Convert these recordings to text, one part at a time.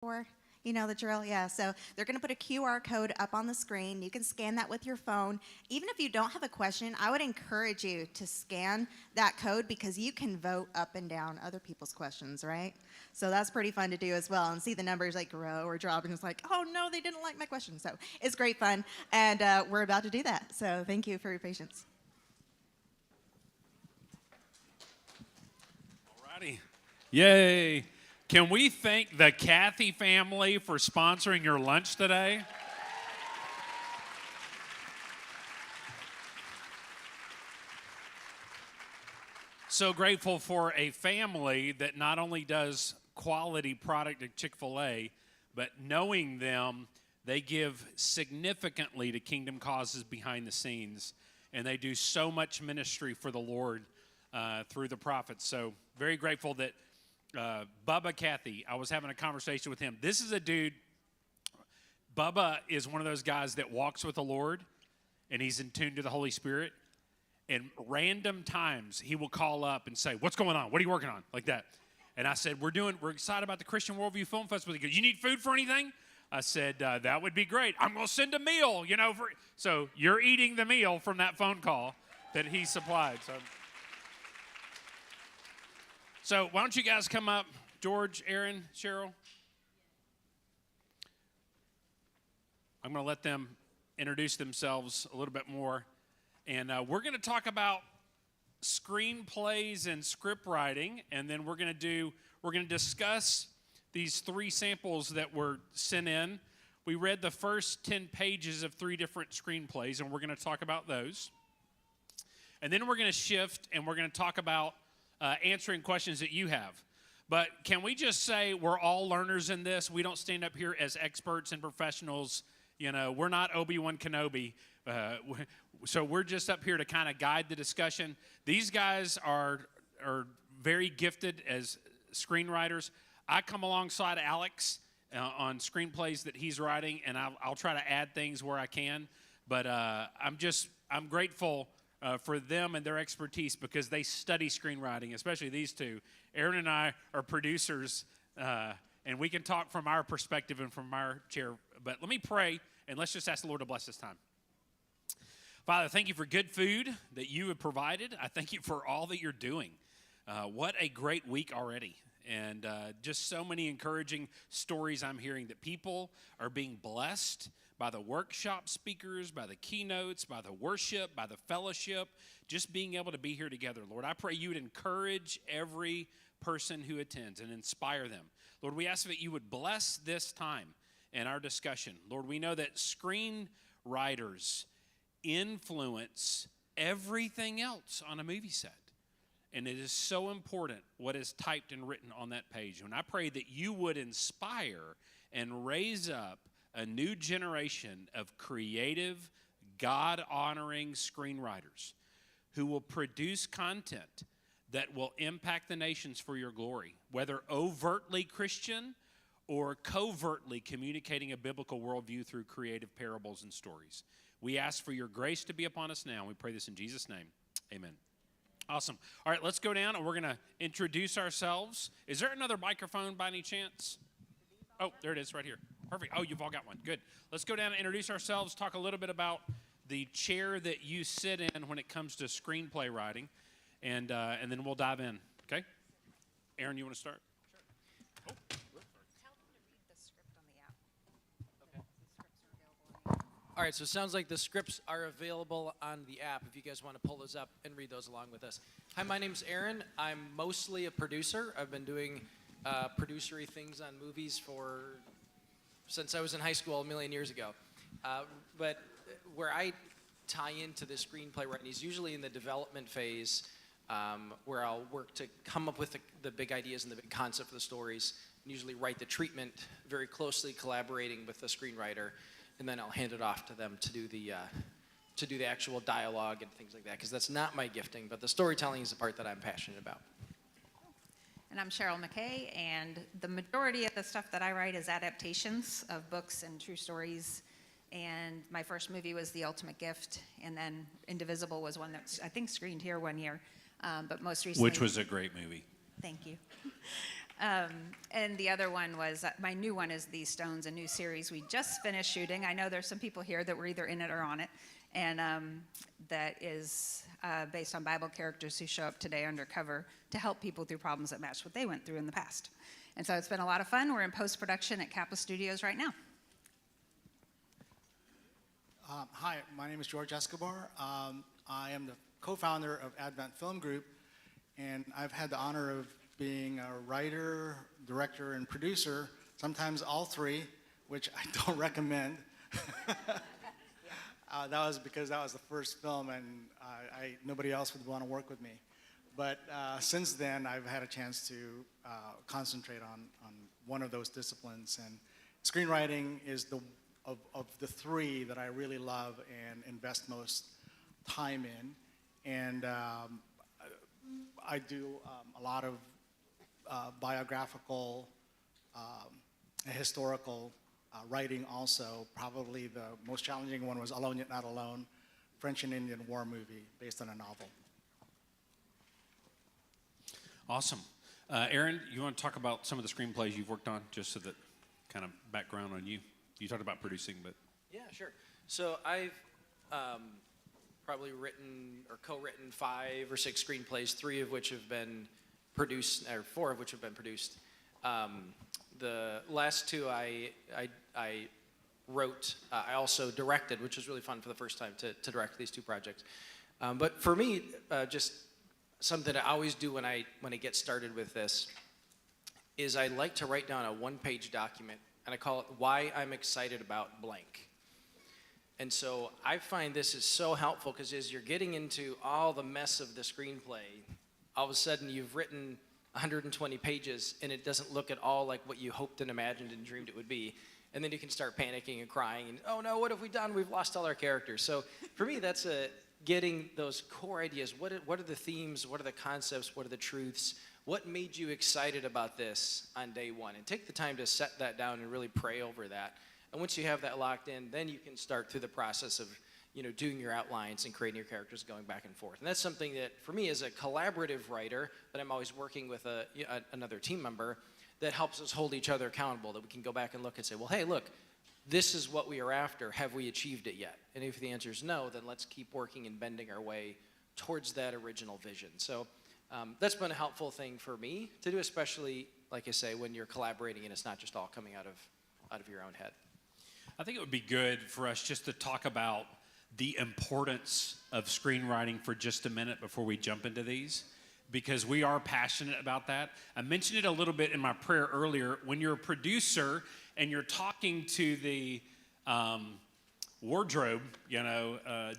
for? You know the drill? Yeah, so they're going to put a QR code up on the screen. You can scan that with your phone. Even if you don't have a question, I would encourage you to scan that code because you can vote up and down other people's questions, right? So that's pretty fun to do as well and see the numbers like grow or drop and it's like, oh no, they didn't like my question. So it's great fun and we're about to do that. So thank you for your patience. Alrighty. Yay. Can we thank the Kathy family for sponsoring your lunch today? So grateful for a family that not only does quality product at Chick-fil-A, but knowing them, they give significantly to kingdom causes behind the scenes, and they do so much ministry for the Lord through the prophets. So very grateful that Bubba Kathy, I was having a conversation with him. This is a dude, Bubba is one of those guys that walks with the Lord, and he's in tune to the Holy Spirit. And random times, he will call up and say, what's going on? What are you working on? Like that. And I said, we're excited about the Christian Worldview Film Festival. He goes, you need food for anything? I said, that would be great. I'm going to send a meal, So you're eating the meal from that phone call that he supplied. So why don't you guys come up, George, Aaron, Cheryl? I'm going to let them introduce themselves a little bit more. And we're going to talk about screenplays and script writing, and then we're going to discuss these 3 samples that were sent in. We read the first 10 pages of 3 different screenplays, and we're going to talk about those. And then we're going to shift, and we're going to talk about answering questions that you have. But can we just say we're all learners in this? We don't stand up here as experts and professionals. We're not Obi-Wan Kenobi. So we're just up here to kind of guide the discussion. These guys are very gifted as screenwriters. I come alongside Alex on screenplays that he's writing, and I'll try to add things where I can. But I'm grateful for them and their expertise because they study screenwriting, especially these two. Aaron and I are producers, and we can talk from our perspective and from our chair. But let me pray, and let's just ask the Lord to bless this time. Father, thank you for good food that you have provided. I thank you for all that you're doing. What a great week already. And just so many encouraging stories I'm hearing that people are being blessed by the workshop speakers, by the keynotes, by the worship, by the fellowship, just being able to be here together. Lord, I pray you would encourage every person who attends and inspire them. Lord, we ask that you would bless this time in our discussion. Lord, we know that screenwriters influence everything else on a movie set. And it is so important what is typed and written on that page. And I pray that you would inspire and raise up a new generation of creative, God-honoring screenwriters who will produce content that will impact the nations for your glory, whether overtly Christian or covertly communicating a biblical worldview through creative parables and stories. We ask for your grace to be upon us now. We pray this in Jesus' name. Amen. Awesome. All right, let's go down, and we're going to introduce ourselves. Is there another microphone by any chance? Oh, there it is right here. Perfect. Oh, you've all got one. Good. Let's go down and introduce ourselves, talk a little bit about the chair that you sit in when it comes to screenplay writing, and then we'll dive in. Okay? Aaron, you want to start? Sure. Oh. Tell them to read the script on the app. Okay. The scripts are available on the app. All right, so it sounds like the scripts are available on the app if you guys want to pull those up and read those along with us. Hi, my name's Aaron. I'm mostly a producer. I've been doing producery things on movies since I was in high school a million years ago. But where I tie into the screenplay writing is usually in the development phase, where I'll work to come up with the big ideas and the big concept of the stories, and usually write the treatment very closely collaborating with the screenwriter, and then I'll hand it off to them to do the actual dialogue and things like that, because that's not my gifting, but the storytelling is the part that I'm passionate about. And I'm Cheryl McKay, and the majority of the stuff that I write is adaptations of books and true stories. And my first movie was The Ultimate Gift, and then Indivisible was one that I think screened here one year, but most recently... Which was a great movie. Thank you. And the other one was, my new one is These Stones, a new series we just finished shooting. I know there's some people here that were either in it or on it. And that is based on Bible characters who show up today undercover to help people through problems that match what they went through in the past. And so it's been a lot of fun. We're in post-production at Kappa Studios right now. Hi, my name is George Escobar. I am the co-founder of Advent Film Group, and I've had the honor of being a writer, director, and producer, sometimes all three, which I don't recommend. That was because that was the first film, and nobody else would want to work with me. But since then, I've had a chance to concentrate on one of those disciplines, and screenwriting is of the three that I really love and invest most time in. And I do a lot of biographical, historical writing also. Probably the most challenging one was Alone Yet Not Alone, French and Indian war movie based on a novel. Awesome. Aaron, you want to talk about some of the screenplays you've worked on, just so that kind of background on you? You talked about producing, but... Yeah, sure. So I've probably written or co-written 5 or 6 screenplays, 3 of which have been produced, or 4 of which have been produced. The last 2 I wrote. I also directed, which was really fun for the first time to direct these 2 projects. But for me, just something I always do when I get started with this is I like to write down a 1-page document, and I call it Why I'm Excited About Blank. And so I find this is so helpful because as you're getting into all the mess of the screenplay, all of a sudden you've written 120 pages and it doesn't look at all like what you hoped and imagined and dreamed it would be. And then you can start panicking and crying and, oh no, what have we done? We've lost all our characters. So for me, that's getting those core ideas. What are the themes? What are the concepts? What are the truths? What made you excited about this on day one? And take the time to set that down and really pray over that. And once you have that locked in, then you can start through the process of, doing your outlines and creating your characters, going back and forth. And that's something that, for me, as a collaborative writer, that I'm always working with another team member, that helps us hold each other accountable, that we can go back and look and say, well, hey, look, this is what we are after. Have we achieved it yet? And if the answer is no, then let's keep working and bending our way towards that original vision. So that's been a helpful thing for me to do, especially, like I say, when you're collaborating and it's not just all coming out of your own head. I think it would be good for us just to talk about the importance of screenwriting for just a minute before we jump into these, because we are passionate about that. I mentioned it a little bit in my prayer earlier. When you're a producer and you're talking to the wardrobe,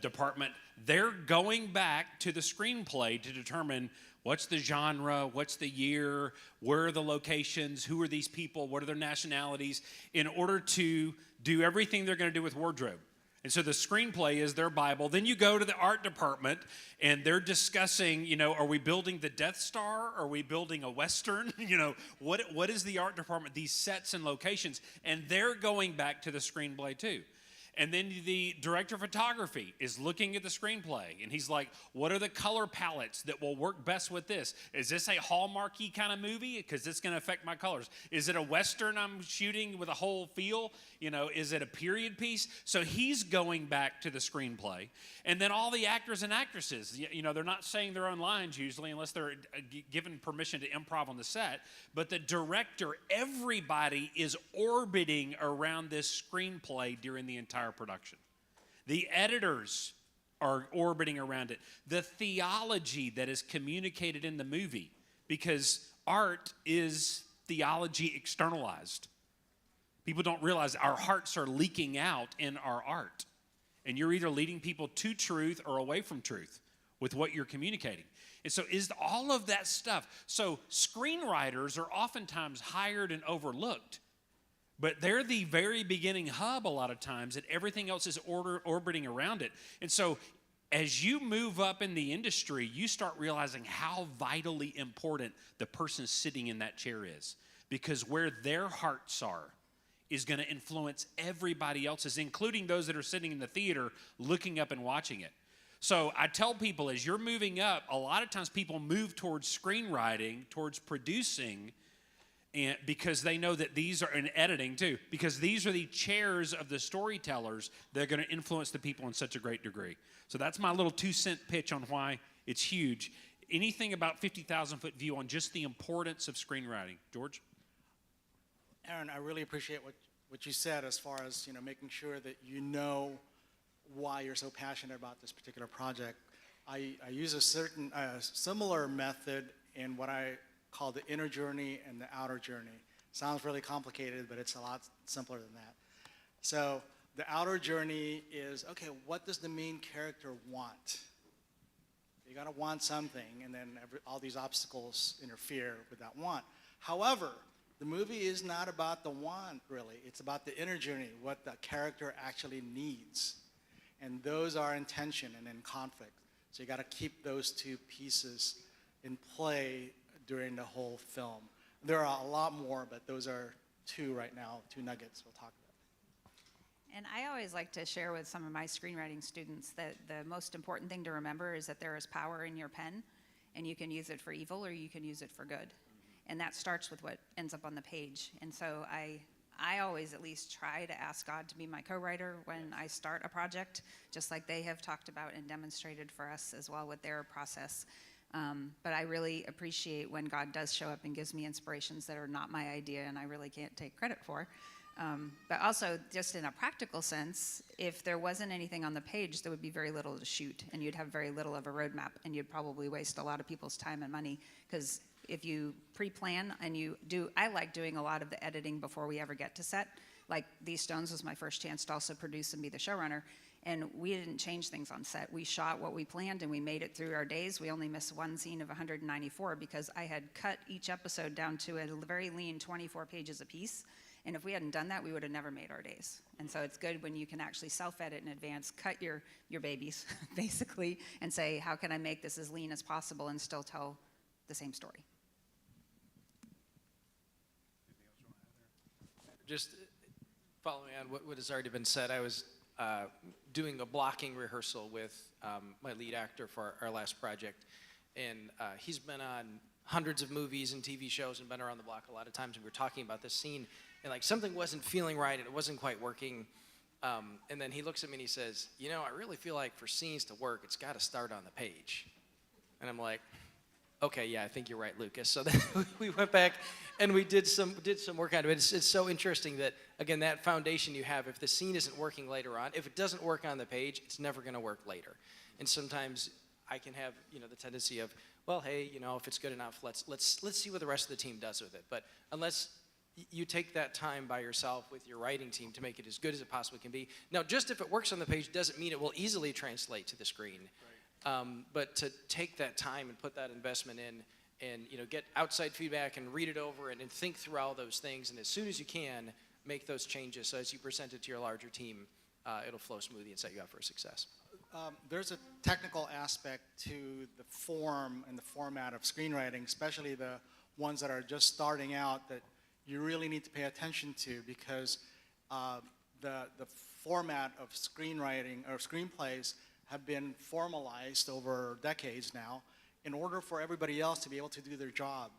department, they're going back to the screenplay to determine what's the genre, what's the year, where are the locations, who are these people, what are their nationalities, in order to do everything they're going to do with wardrobe. And so the screenplay is their Bible. Then you go to the art department, and they're discussing, are we building the Death Star? Are we building a Western? What is the art department, these sets and locations? And they're going back to the screenplay too. And then the director of photography is looking at the screenplay, and he's like, what are the color palettes that will work best with this? Is this a Hallmarky kind of movie? Because it's going to affect my colors. Is it a Western I'm shooting with a whole feel? Is it a period piece? So he's going back to the screenplay. And then all the actors and actresses, they're not saying their own lines usually unless they're given permission to improv on the set. But the director, everybody is orbiting around this screenplay during the entire production. The editors are orbiting around it. The theology that is communicated in the movie, because art is theology externalized. People don't realize our hearts are leaking out in our art. And you're either leading people to truth or away from truth with what you're communicating. And so is all of that stuff. So screenwriters are oftentimes hired and overlooked. But they're the very beginning hub a lot of times, and everything else is orbiting around it. And so as you move up in the industry, you start realizing how vitally important the person sitting in that chair is. Because where their hearts are is going to influence everybody else's, including those that are sitting in the theater looking up and watching it. So I tell people, as you're moving up, a lot of times people move towards screenwriting, towards producing, and because they know that these are in editing too, because these are the chairs of the storytellers that are going to influence the people in such a great degree. So that's my little 2-cent pitch on why it's huge. Anything about 50,000-foot view on just the importance of screenwriting, George? Aaron, I really appreciate what you said as far as making sure that you know why you're so passionate about this particular project. I use a certain similar method in what I call the inner journey and the outer journey. Sounds really complicated, but it's a lot simpler than that. So the outer journey is, okay, what does the main character want? You gotta want something, and then all these obstacles interfere with that want. However, the movie is not about the want, really. It's about the inner journey, what the character actually needs. And those are in tension and in conflict. So you gotta keep those two pieces in play during the whole film. There are a lot more, but those are two right now, two nuggets we'll talk about. And I always like to share with some of my screenwriting students that the most important thing to remember is that there is power in your pen, and you can use it for evil or you can use it for good. And that starts with what ends up on the page. And so I always at least try to ask God to be my co-writer when I start a project, just like they have talked about and demonstrated for us as well with their process. But I really appreciate when God does show up and gives me inspirations that are not my idea and I really can't take credit for. But also, just in a practical sense, if there wasn't anything on the page, there would be very little to shoot, and you'd have very little of a roadmap, and you'd probably waste a lot of people's time and money. Because if you pre-plan and I like doing a lot of the editing before we ever get to set. Like These Stones was my first chance to also produce and be the showrunner, and we didn't change things on set. We shot what we planned, and we made it through our days. We only missed one scene of 194 because I had cut each episode down to a very lean 24 pages apiece. And if we hadn't done that, we would have never made our days. And so it's good when you can actually self-edit in advance, cut your babies, basically, and say, how can I make this as lean as possible and still tell the same story? Just following on what has already been said, I was doing a blocking rehearsal with my lead actor for our last project. And he's been on hundreds of movies and TV shows and been around the block a lot of times. And we were talking about this scene, and like something wasn't feeling right and it wasn't quite working. And then he looks at me and he says, I really feel like for scenes to work, it's got to start on the page. And I'm like, okay, yeah, I think you're right, Lucas. So then we went back and we did some work on it. It's so interesting that, again, that foundation you have, if the scene isn't working later on, if it doesn't work on the page, it's never going to work later. And sometimes I can have, the tendency of, well, hey, if it's good enough, let's see what the rest of the team does with it. But unless you take that time by yourself with your writing team to make it as good as it possibly can be. Now, just if it works on the page doesn't mean it will easily translate to the screen. Right. But to take that time and put that investment in and get outside feedback and read it over and think through all those things, and as soon as you can, make those changes so as you present it to your larger team, it'll flow smoothly and set you up for success. There's a technical aspect to the form and the format of screenwriting, especially the ones that are just starting out, that you really need to pay attention to, because the format of screenwriting or screenplays have been formalized over decades now in order for everybody else to be able to do their job.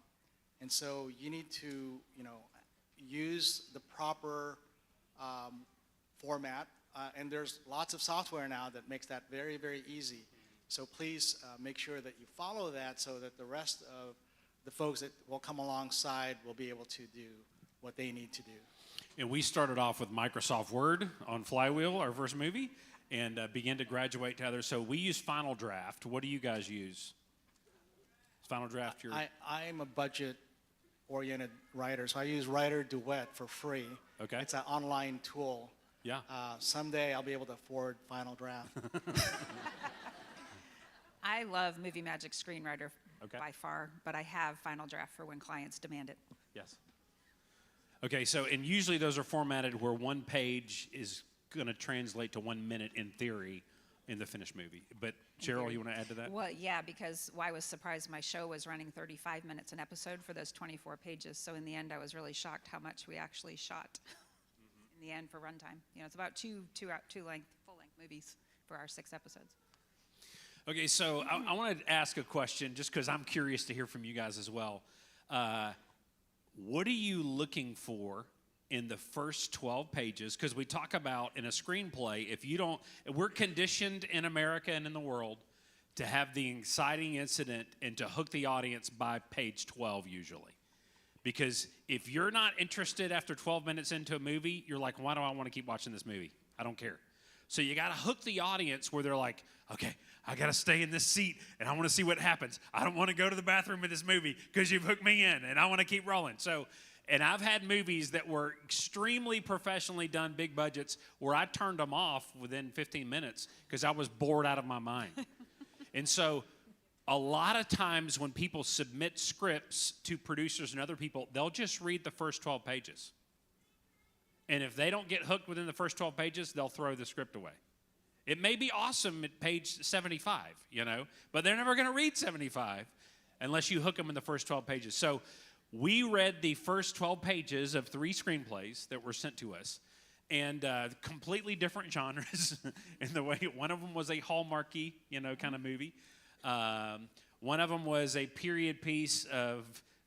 And so you need to, use the proper format. And there's lots of software now that makes that very, very easy. So please make sure that you follow that so that the rest of the folks that will come alongside will be able to do what they need to do. And we started off with Microsoft Word on Flywheel, our first movie, and began to graduate to others. So we use Final Draft. What do you guys use? Is Final Draft your... I'm a budget-oriented writer, so I use Writer Duet for free. Okay. It's an online tool. Yeah. Someday I'll be able to afford Final Draft. I love Movie Magic Screenwriter Okay. by far, but I have Final Draft for when clients demand it. Yes. Okay, so, and usually those are formatted where one page is going to translate to 1 minute in theory in the finished movie. But Cheryl, you want to add to that? Well, yeah, because I was surprised my show was running 35 minutes an episode for those 24 pages. So in the end, I was really shocked how much we actually shot in the end for runtime. It's about two full-length movies for our 6 episodes. Okay, so I wanted to ask a question just because I'm curious to hear from you guys as well. what are you looking for in the first 12 pages? Because we talk about in a screenplay, if you don't, we're conditioned in America and in the world to have the exciting incident and to hook the audience by page 12 usually. Because if you're not interested after 12 minutes into a movie, you're like, why do I want to keep watching this movie? I don't care. So you got to hook the audience where they're like, okay, I got to stay in this seat and I want to see what happens. I don't want to go to the bathroom in this movie because you've hooked me in and I want to keep rolling. So, and I've had movies that were extremely professionally done, big budgets, where I turned them off within 15 minutes because I was bored out of my mind. And so a lot of times when people submit scripts to producers and other people, they'll just read the first 12 pages. And if they don't get hooked within the first 12 pages, they'll throw the script away. It may be awesome at page 75, but they're never going to read 75 unless you hook them in the first 12 pages. So we read the first 12 pages of 3 screenplays that were sent to us, and completely different genres in the way. One of them was a Hallmarky, kind of movie. One of them was a period piece of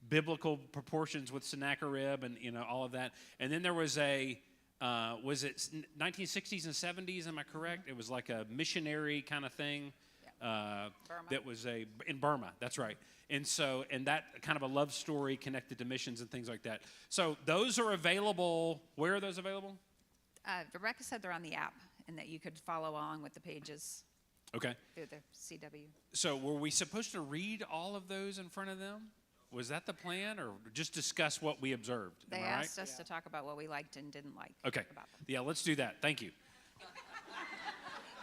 biblical proportions with Sennacherib and all of that. And then there was was it 1960s and 70s? Am I correct? It was like a missionary kind of thing. Burma. That was in Burma. That's right. And that kind of a love story connected to missions and things like that. So those are available. Where are those available? Rebecca said they're on the app and that you could follow along with the pages Okay. through the CW. So were we supposed to read all of those in front of them? Was that the plan, or just discuss what we observed? They Am I right? asked us to talk about what we liked and didn't like Okay. about them. Yeah, let's do that. Thank you.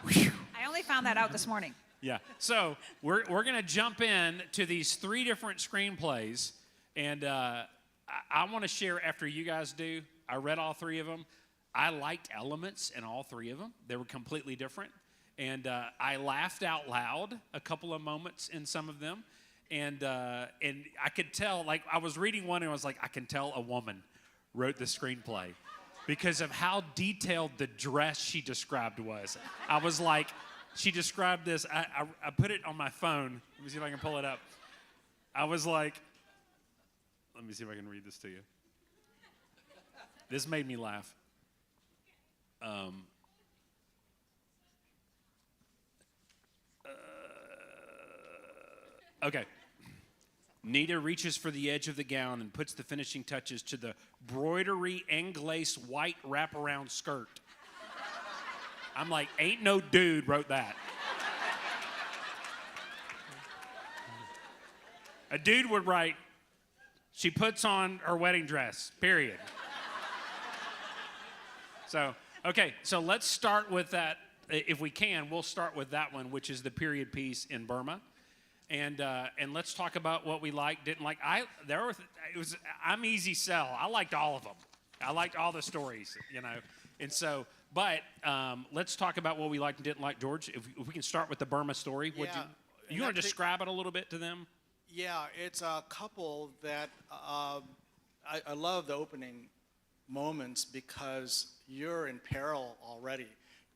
I only found that out this morning. Yeah. So we're going to jump in to these 3 different screenplays, and I want to share after you guys do. I read all 3 of them. I liked elements in all 3 of them. They were completely different, and I laughed out loud a couple of moments in some of them. And I could tell, like, I was reading one and I was like, I can tell a woman wrote the screenplay because of how detailed the dress she described was. I was like, she described this. I put it on my phone. Let me see if I can pull it up. I was like, let me see if I can read this to you. This made me laugh. Okay. Nita reaches for the edge of the gown and puts the finishing touches to the broidery anglace white wraparound skirt. I'm like, ain't no dude wrote that. A dude would write, she puts on her wedding dress, period. So, okay, so let's start with that. If we can, we'll start with that one, which is the period piece in Burma. And let's talk about what we liked, didn't like. I'm easy sell. I liked all of them. I liked all the stories, And so, but let's talk about what we liked and didn't like. George, if we can start with the Burma story. You want to describe it a little bit to them? Yeah, it's a couple that I love the opening moments because you're in peril already.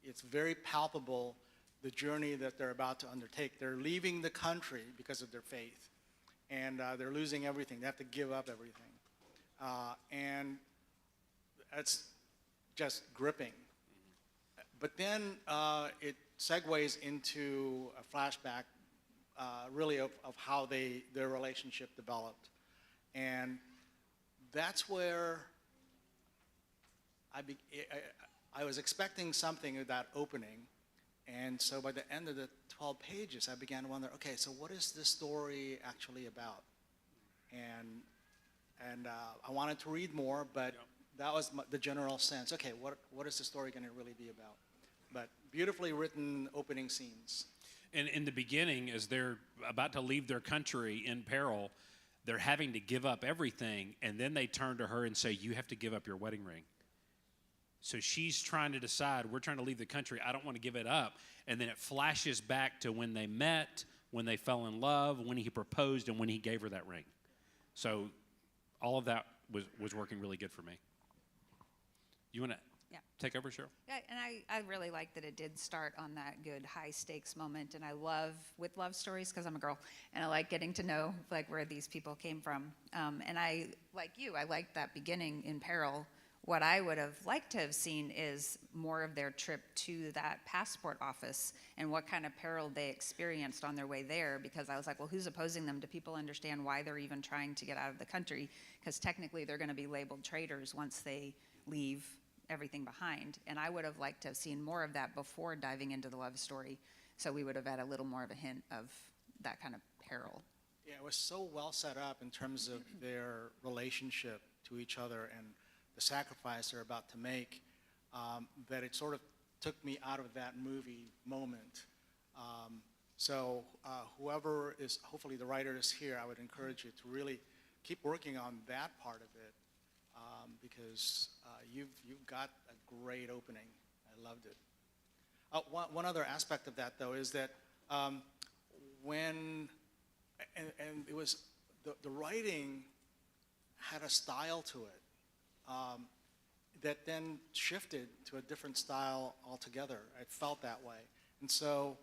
It's very palpable, the journey that they're about to undertake. They're leaving the country because of their faith, and they're losing everything. They have to give up everything. And that's just gripping. But then it segues into a flashback really of how their relationship developed. And that's where I was expecting something of that opening. And so by the end of the 12 pages, I began to wonder, okay, so what is this story actually about? And I wanted to read more, but that was the general sense. Okay, what is the story going to really be about? But beautifully written opening scenes. And in the beginning, as they're about to leave their country in peril, they're having to give up everything, and then they turn to her and say, you have to give up your wedding ring. So she's trying to decide, we're trying to leave the country, I don't want to give it up. And then it flashes back to when they met, when they fell in love, when he proposed, and when he gave her that ring. So all of that was working really good for me. You want to Yeah. take over, Cheryl. Yeah, and I really like that it did start on that good high stakes moment, and I love with love stories because I'm a girl, and I like getting to know like where these people came from. And I like you, I liked that beginning in peril. What I would have liked to have seen is more of their trip to that passport office and what kind of peril they experienced on their way there, because I was like, well, who's opposing them? Do people understand why they're even trying to get out of the country? Because technically they're going to be labeled traitors once they leave everything behind. And I would have liked to have seen more of that before diving into the love story, so we would have had a little more of a hint of that kind of peril. Yeah, it was so well set up in terms of their relationship to each other and the sacrifice they're about to make, that it sort of took me out of that movie moment. So whoever is, hopefully the writer is here, I would encourage you to really keep working on that part of it, because you've got a great opening. I loved it. One other aspect of that, though, is that when it was the writing had a style to it that then shifted to a different style altogether. I felt that way, and so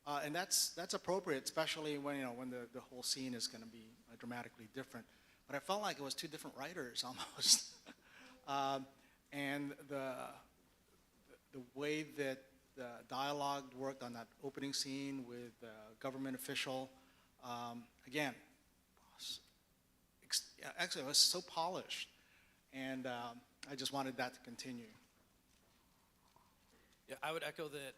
and that's appropriate, especially when when the whole scene is going to be dramatically different. But I felt like it was two different writers almost. And the way that the dialogue worked on that opening scene with the government official, again, actually it was so polished, and I just wanted that to continue. Yeah, I would echo that.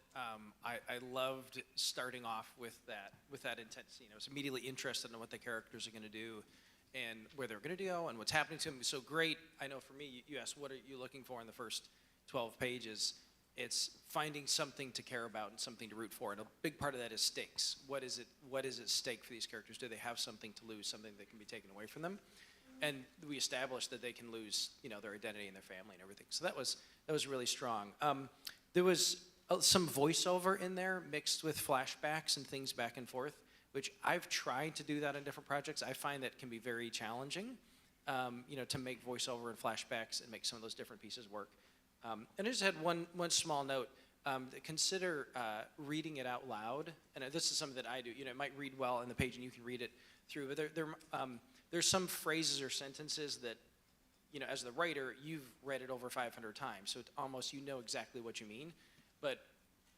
I loved starting off with that intense scene. I was immediately interested in what the characters are going to do and where they're going to go and what's happening to them. So great. I know for me, you asked, what are you looking for in the first 12 pages? It's finding something to care about and something to root for. And a big part of that is stakes. What is at stake for these characters? Do they have something to lose, something that can be taken away from them? And we established that they can lose, their identity and their family and everything. So that was really strong. There was some voiceover in there mixed with flashbacks and things back and forth, which I've tried to do that in different projects. I find that can be very challenging, to make voiceover and flashbacks and make some of those different pieces work. And I just had one small note. Consider reading it out loud. And this is something that I do. It might read well on the page and you can read it through, but there's some phrases or sentences that, as the writer, you've read it over 500 times, so it's almost exactly what you mean. But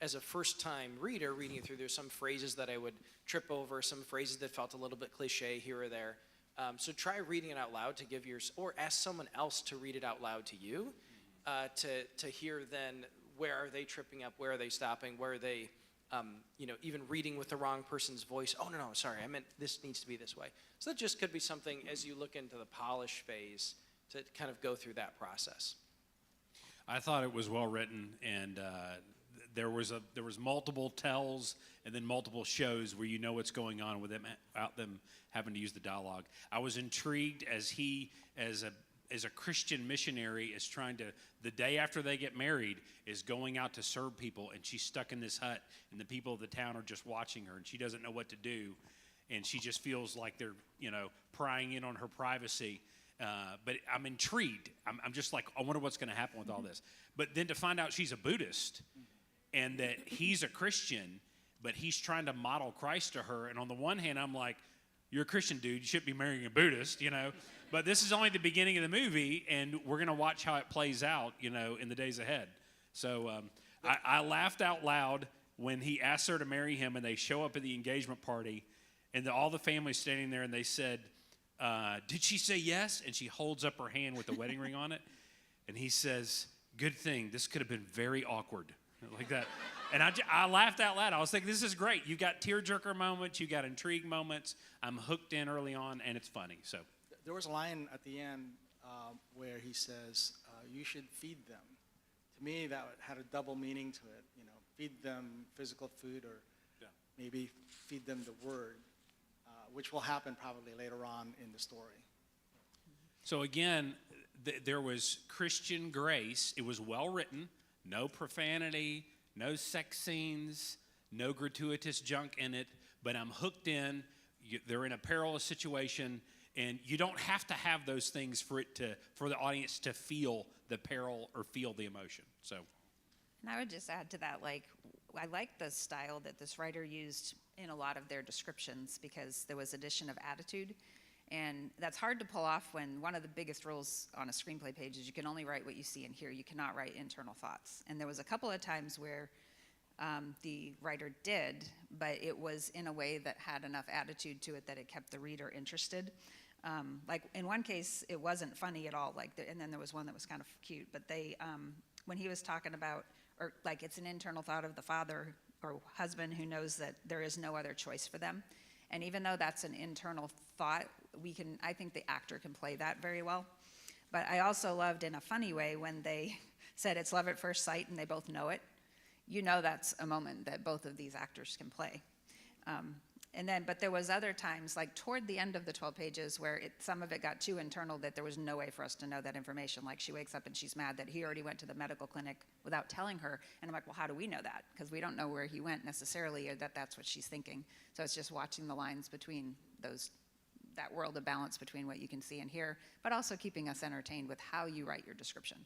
as a first-time reader reading it through, there's some phrases that I would trip over, some phrases that felt a little bit cliche here or there. So try reading it out loud to give or ask someone else to read it out loud to you, to hear then where are they tripping up, where are they stopping, where are they, even reading with the wrong person's voice. Oh, no, sorry, I meant this needs to be this way. So that just could be something as you look into the polish phase to kind of go through that process. I thought it was well written, and there was multiple tells and then multiple shows where what's going on with them without them having to use the dialogue. I was intrigued as he, as a Christian missionary, is trying to, the day after they get married, is going out to serve people, and she's stuck in this hut, and the people of the town are just watching her, and she doesn't know what to do, and she just feels like they're, prying in on her privacy. But I'm intrigued. I'm just like, I wonder what's going to happen with all this. But then to find out she's a Buddhist and that he's a Christian, but he's trying to model Christ to her. And on the one hand, I'm like, you're a Christian dude. You shouldn't be marrying a Buddhist, But this is only the beginning of the movie, and we're going to watch how it plays out, in the days ahead. So I laughed out loud when he asked her to marry him, and they show up at the engagement party, and all the family's standing there, and they said, did she say yes? And she holds up her hand with the wedding ring on it. And he says, good thing. This could have been very awkward. Like that. And I laughed out loud. I was thinking, this is great. You got tearjerker moments. You got intrigue moments. I'm hooked in early on, and it's funny. So There was a line at the end where he says, you should feed them. To me, that had a double meaning to it. Feed them physical food, or maybe feed them the word. Which will happen probably later on in the story. So again, there was Christian grace. It was well written. No profanity, no sex scenes, no gratuitous junk in it. But I'm hooked in. They're in a perilous situation, And you don't have to have those things for the audience to feel the peril or feel the emotion. So, And I would just add to that, like, I like the style that this writer used in a lot of their descriptions because there was addition of attitude. And that's hard to pull off when one of the biggest rules on a screenplay page is you can only write what you see and hear. You cannot write internal thoughts. And there was a couple of times where the writer did, but it was in a way that had enough attitude to it that it kept the reader interested. Like in one case, it wasn't funny at all. And then there was one that was kind of cute. But when he was talking about, or like it's an internal thought of the father or husband who knows that there is no other choice for them. And even though that's an internal thought, I think the actor can play that very well. But I also loved in a funny way when they said it's love at first sight and they both know it. You know that's a moment that both of these actors can play. But there was other times, like toward the end of the 12 pages, where some of it got too internal that there was no way for us to know that information. Like she wakes up and she's mad that he already went to the medical clinic without telling her. And I'm like, well, how do we know that? Because we don't know where he went necessarily, or that's what she's thinking. So it's just watching the lines between that world of balance between what you can see and hear, but also keeping us entertained with how you write your description.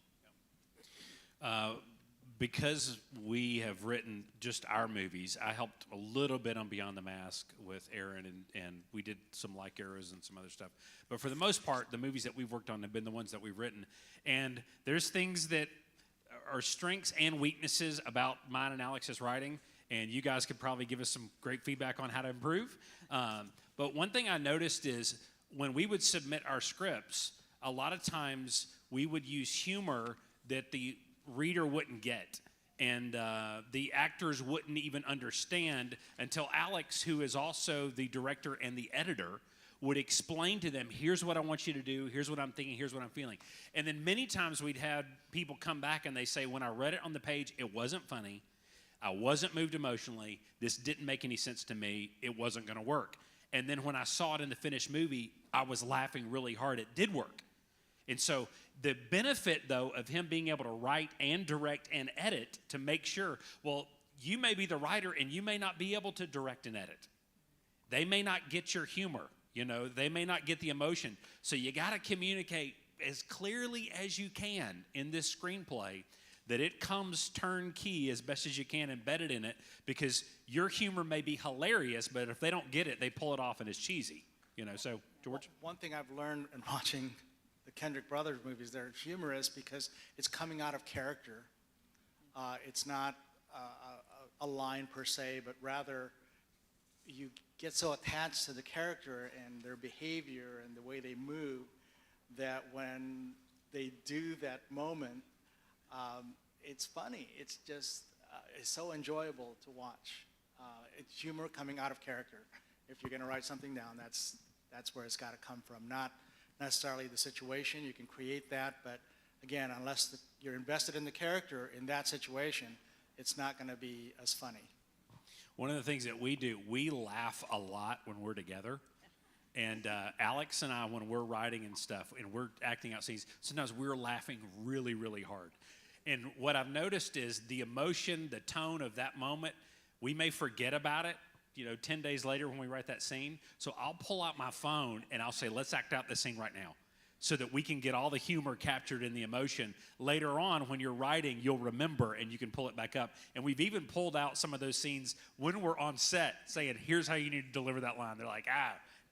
Because we have written just our movies, I helped a little bit on Beyond the Mask with Aaron, and we did some like arrows and some other stuff. But for the most part, the movies that we've worked on have been the ones that we've written. And there's things that are strengths and weaknesses about mine and Alex's writing, and you guys could probably give us some great feedback on how to improve. But one thing I noticed is when we would submit our scripts, a lot of times we would use humor that the reader wouldn't get, and the actors wouldn't even understand until Alex, who is also the director and the editor, would explain to them, here's what I want you to do, here's what I'm thinking, here's what I'm feeling. And then many times we'd had people come back and they say, when I read it on the page, it wasn't funny, I wasn't moved emotionally, this didn't make any sense to me, it wasn't going to work. And then when I saw it in the finished movie, I was laughing really hard. It did work. And so the benefit, though, of him being able to write and direct and edit to make sure, well, you may be the writer and you may not be able to direct and edit. They may not get your humor, they may not get the emotion. So you got to communicate as clearly as you can in this screenplay that it comes turnkey as best as you can embedded in it, because your humor may be hilarious, but if they don't get it, they pull it off and it's cheesy. So, George? One thing I've learned in watching the Kendrick Brothers movies, they're humorous because it's coming out of character. It's not a line per se, but rather you get so attached to the character and their behavior and the way they move that when they do that moment, it's funny. It's just, it's so enjoyable to watch. It's humor coming out of character. If you're going to write something down, that's where it's got to come from, not necessarily the situation. You can create that, but again, unless you're invested in the character in that situation, it's not going to be as funny. One of the things that we do, we laugh a lot when we're together. And Alex and I, when we're writing and stuff, and we're acting out scenes, sometimes we're laughing really, really hard. And what I've noticed is the emotion, the tone of that moment, we may forget about it, 10 days later when we write that scene. So I'll pull out my phone and I'll say, let's act out this scene right now, so that we can get all the humor captured in the emotion. Later on, when you're writing, you'll remember and you can pull it back up. And we've even pulled out some of those scenes when we're on set saying, here's how you need to deliver that line. They're like,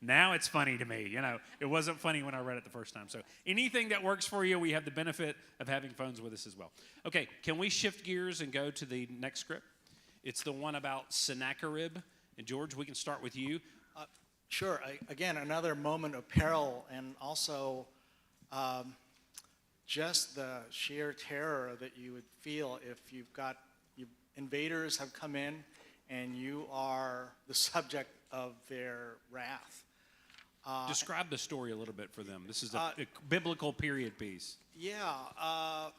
now it's funny to me. It wasn't funny when I read it the first time. So anything that works for you, we have the benefit of having phones with us as well. Okay, can we shift gears and go to the next script? It's the one about Sennacherib. And George, we can start with you. Sure. Again, another moment of peril, and also just the sheer terror that you would feel if invaders have come in and you are the subject of their wrath. Describe the story a little bit for them. This is a biblical period piece. Yeah, I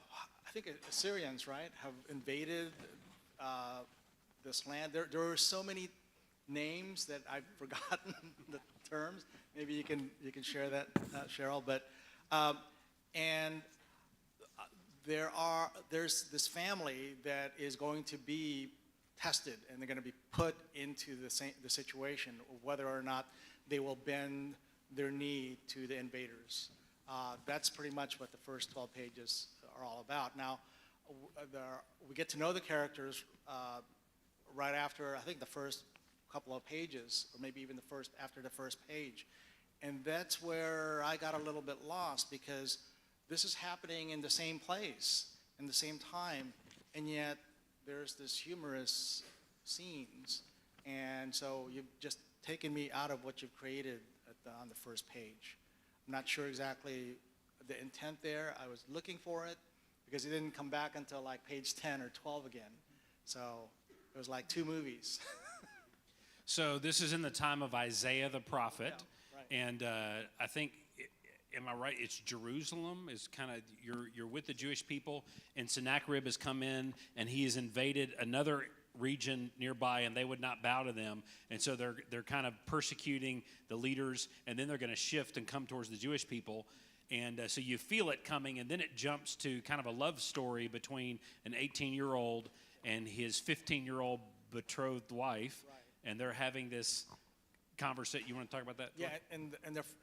think Assyrians, right, have invaded this land. There are so many names that I've forgotten the terms. Maybe you can share that, Cheryl. But there's this family that is going to be tested, and they're going to be put into the situation, whether or not they will bend their knee to the invaders. That's pretty much what the first 12 pages are all about. Now, we get to know the characters right after, I think, the first couple of pages, or maybe even after the first page. And that's where I got a little bit lost, because this is happening in the same place, in the same time, and yet there's this humorous scenes. And so you've just taken me out of what you've created on the first page. I'm not sure exactly the intent there. I was looking for it because it didn't come back until like page 10 or 12 again. So it was like 2 movies. So this is in the time of Isaiah the prophet, Yeah, right. and I think, am I right? It's Jerusalem is kind of you're with the Jewish people, and Sennacherib has come in and he has invaded another region nearby, and they would not bow to them, and so they're kind of persecuting the leaders, and then they're going to shift and come towards the Jewish people. And so you feel it coming, and then it jumps to kind of a love story between an 18-year-old and his 15-year-old betrothed wife, Right. and they're having this conversation. You want to talk about that? Yeah, and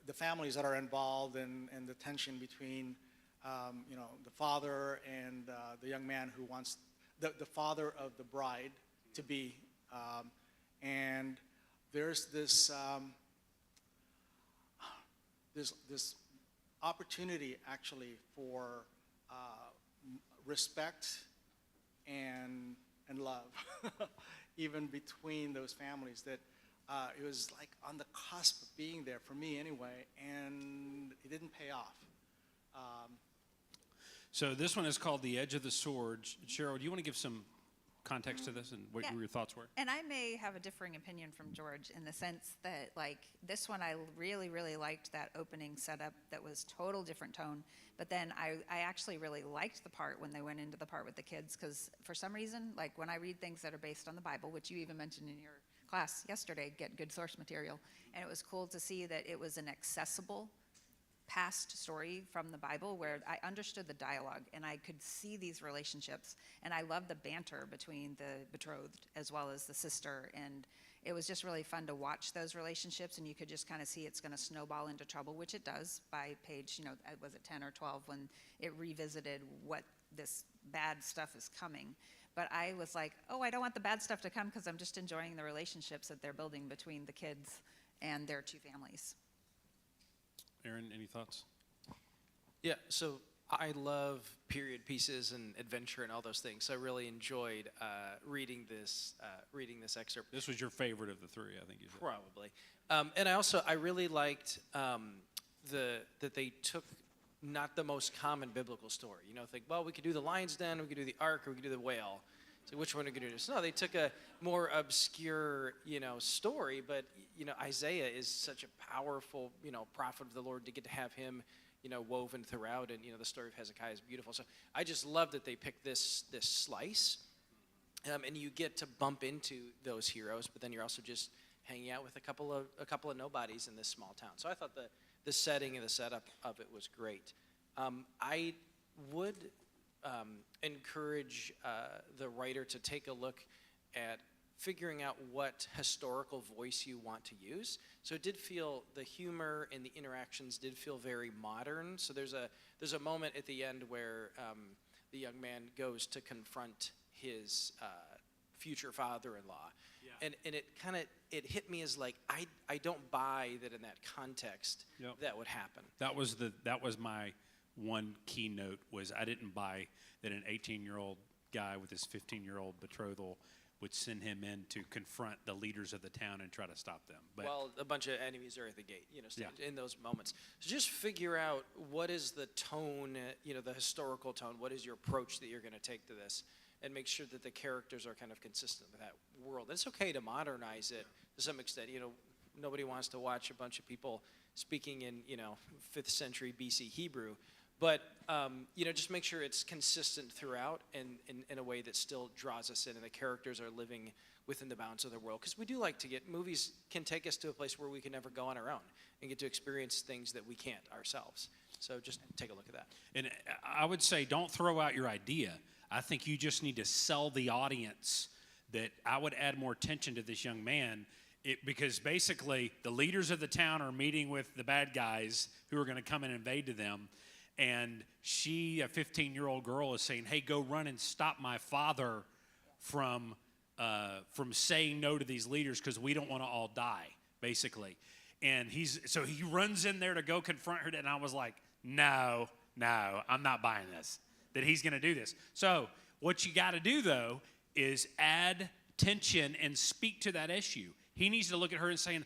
the families that are involved, and the tension between, the father and the young man who wants, the father of the bride to be, and there's this this opportunity actually for respect and love, even between those families, that it was like on the cusp of being there for me anyway, and it didn't pay off. So this one is called The Edge of the Sword. Cheryl, do you want to give some context to this and what Yeah. your thoughts were? And I may have a differing opinion from George in the sense that, like, this one I really, really liked that opening setup that was total different tone. But then I actually really liked the part when they went into the part with the kids, because for some reason, like, when I read things that are based on the Bible, which you even mentioned in your class yesterday, get good source material, and it was cool to see that it was an accessible past story from the Bible where I understood the dialogue and I could see these relationships, and I loved the banter between the betrothed as well as the sister, and it was just really fun to watch those relationships, and you could just kind of see it's going to snowball into trouble, which it does by page, was it 10 or 12 when it revisited what this bad stuff is coming. But I was like, oh, I don't want the bad stuff to come, because I'm just enjoying the relationships that they're building between the kids and their 2 families. Aaron, any thoughts? Yeah, so I love period pieces and adventure and all those things. So I really enjoyed reading this excerpt. This was your favorite of the 3, I think you said. Probably. And I really liked that they took not the most common biblical story. Think, well, we could do the lion's den, we could do the ark, or we could do the whale. So which one are we going to do? So no, they took a more obscure, story, but, Isaiah is such a powerful, prophet of the Lord, to get to have him, woven throughout, and, the story of Hezekiah is beautiful. So I just love that they picked this slice, and you get to bump into those heroes, but then you're also just hanging out with a couple of nobodies in this small town. So I thought the setting and the setup of it was great. I would encourage the writer to take a look at figuring out what historical voice you want to use. So it did feel, the humor and the interactions did feel very modern. So there's a moment at the end where the young man goes to confront his future father-in-law. Yeah. And it hit me as like, I don't buy that in that context. Yep. That would happen. That was my one keynote, was I didn't buy that an 18-year-old guy with his 15-year-old betrothal would send him in to confront the leaders of the town and try to stop them. But well, a bunch of enemies are at the gate, in those moments. So just figure out what is the tone, the historical tone, what is your approach that you're going to take to this, and make sure that the characters are kind of consistent with that world. And it's okay to modernize it to some extent. Nobody wants to watch a bunch of people speaking in, 5th century BC Hebrew. But, just make sure it's consistent throughout and in a way that still draws us in, and the characters are living within the bounds of their world. Because we do like to movies can take us to a place where we can never go on our own and get to experience things that we can't ourselves. So just take a look at that. And I would say, don't throw out your idea. I think you just need to sell the audience that I would add more tension to this young man Because basically the leaders of the town are meeting with the bad guys who are going to come and invade to them. And she, a 15-year-old girl, is saying, hey, go run and stop my father from saying no to these leaders because we don't want to all die, basically. And so he runs in there to go confront her, and I was like, no, I'm not buying this, that he's going to do this. So what you got to do, though, is add tension and speak to that issue. He needs to look at her and saying,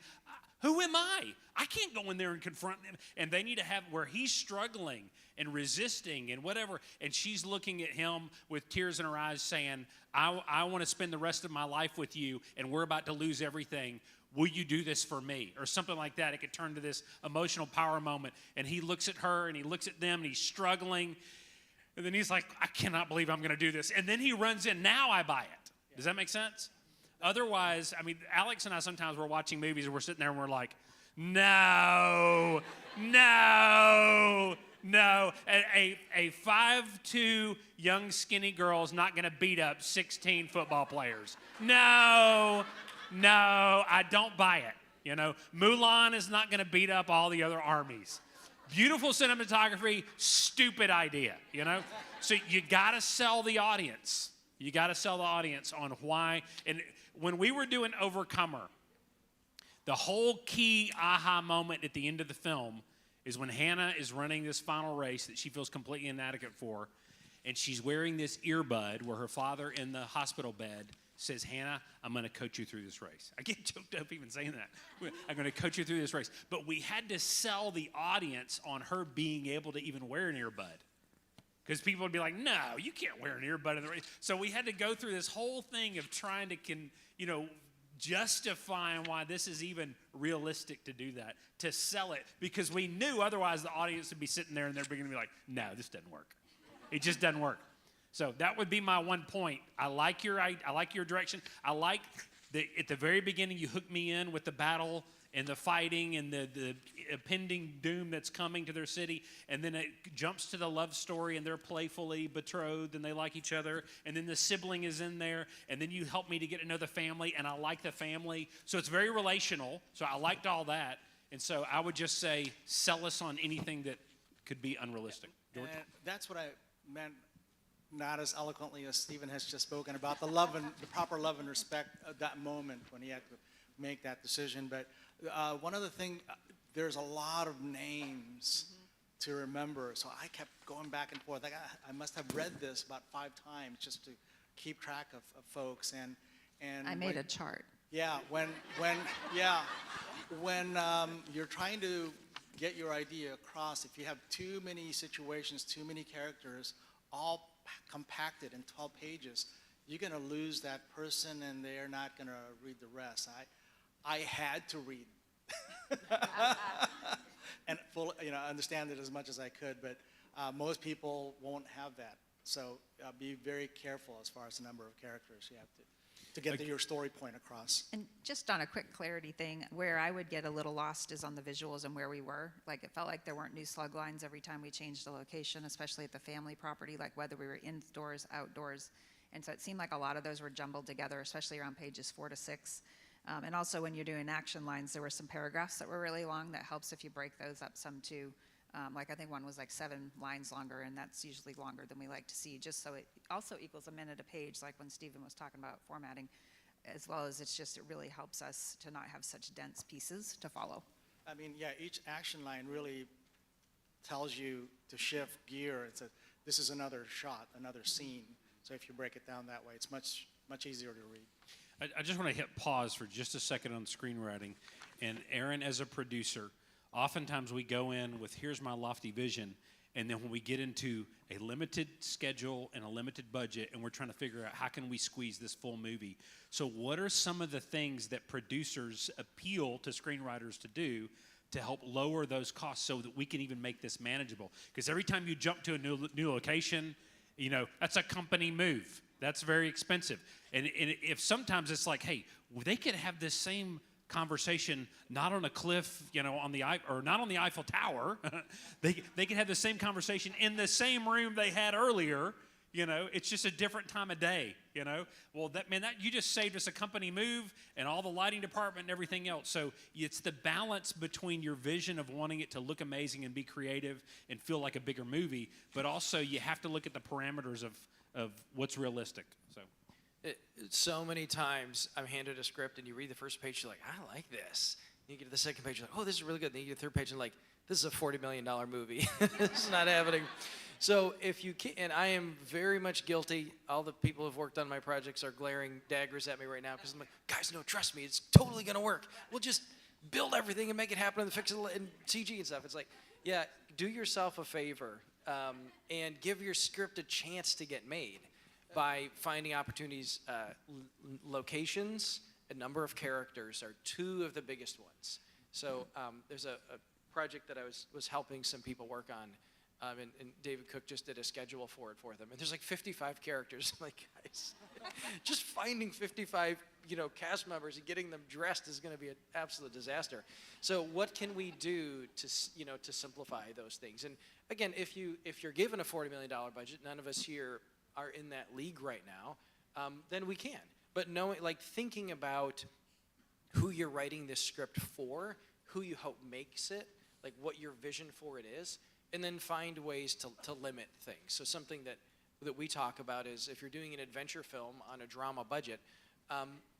who am I? I can't go in there and confront them. And they need to have where he's struggling and resisting and whatever. And she's looking at him with tears in her eyes saying, I want to spend the rest of my life with you, and we're about to lose everything. Will you do this for me? Or something like that. It could turn to this emotional power moment. And he looks at her and he looks at them and he's struggling. And then he's like, I cannot believe I'm going to do this. And then he runs in. Now I buy it. Does that make sense? Otherwise, I mean, Alex and I sometimes we're watching movies and we're sitting there and we're like, no. A 5'2" young skinny girl is not going to beat up 16 football players. No, I don't buy it. You know, Mulan is not going to beat up all the other armies. Beautiful cinematography, stupid idea, you know? So you got to sell the audience. You got to sell the audience on why. And when we were doing Overcomer, the whole key aha moment at the end of the film is when Hannah is running this final race that she feels completely inadequate for, and she's wearing this earbud where her father in the hospital bed says, Hannah, I'm going to coach you through this race. I get choked up even saying that. I'm going to coach you through this race. But we had to sell the audience on her being able to even wear an earbud. Because people would be like, no, you can't wear an earbud in the race. So we had to go through this whole thing of trying to, justifying why this is even realistic to do that, to sell it. Because we knew otherwise the audience would be sitting there and they're going to be like, no, this doesn't work. It just doesn't work. So that would be my one point. I like your direction. I like that at the very beginning you hooked me in with the battle and the fighting and the impending doom that's coming to their city. And then it jumps to the love story and they're playfully betrothed and they like each other. And then the sibling is in there. And then you help me to get to know the family, and I like the family. So it's very relational. So I liked all that. And so I would just say sell us on anything that could be unrealistic. George? And that's what I meant, not as eloquently as Stephen has just spoken about the love and the proper love and respect of that moment when he had to make that decision. But one other thing, there's a lot of names to remember, so I kept going back and forth. I must have read this about 5 times just to keep track of folks. And I made a chart. Yeah, when you're trying to get your idea across, if you have too many situations, too many characters, all compacted in 12 pages, you're going to lose that person and they're not going to read the rest. I had to read and understand it as much as I could, but most people won't have that. So be very careful as far as the number of characters you have to get your story point across. And just on a quick clarity thing, where I would get a little lost is on the visuals and where we were. Like, it felt like there weren't new slug lines every time we changed the location, especially at the family property, like whether we were indoors, outdoors. And so it seemed like a lot of those were jumbled together, especially around pages 4 to 6. And also when you're doing action lines, there were some paragraphs that were really long. That helps if you break those up some too. Like I think one was like 7 lines longer, and that's usually longer than we like to see, just so it also equals a minute a page, like when Stephen was talking about formatting, as well as it really helps us to not have such dense pieces to follow. I mean, yeah, each action line really tells you to shift gear. This is another shot, another scene. So if you break it down that way, it's much easier to read. I just want to hit pause for just a second on screenwriting. And Aaron, as a producer, oftentimes we go in with, here's my lofty vision, and then when we get into a limited schedule and a limited budget, and we're trying to figure out how can we squeeze this full movie. So what are some of the things that producers appeal to screenwriters to do to help lower those costs so that we can even make this manageable? Because every time you jump to a new location, that's a company move. That's very expensive. And if sometimes it's like, hey, they could have this same conversation not on a cliff, or not on the Eiffel Tower. they could have the same conversation in the same room they had earlier, You know, it's just a different time of day, you know. Well, that you just saved us a company move and all the lighting department and everything else. So it's the balance between your vision of wanting it to look amazing and be creative and feel like a bigger movie, but also you have to look at the parameters of what's realistic. So So many times I'm handed a script and you read the first page, you're like, I like this. You get to the second page, you're like, oh, this is really good. Then you get the third page and like, this is a $40 million movie. This is not happening. So if you can, and I am very much guilty. All the people who've worked on my projects are glaring daggers at me right now because I'm like, guys, no, trust me, it's totally going to work. We'll just build everything and make it happen and fix it in CG and stuff. It's like, yeah, do yourself a favor and give your script a chance to get made by finding opportunities. Locations, a number of characters are two of the biggest ones. So there's a project that I was helping some people work on. And David Cook just did a schedule for them. And there's like 55 characters. I'm like, guys, just finding 55, cast members and getting them dressed is going to be an absolute disaster. So what can we do to simplify those things? And again, if you're given a $40 million budget, none of us here are in that league right now, then we can. But thinking about who you're writing this script for, who you hope makes it, like what your vision for it is, and then find ways to limit things. So something that we talk about is if you're doing an adventure film on a drama budget,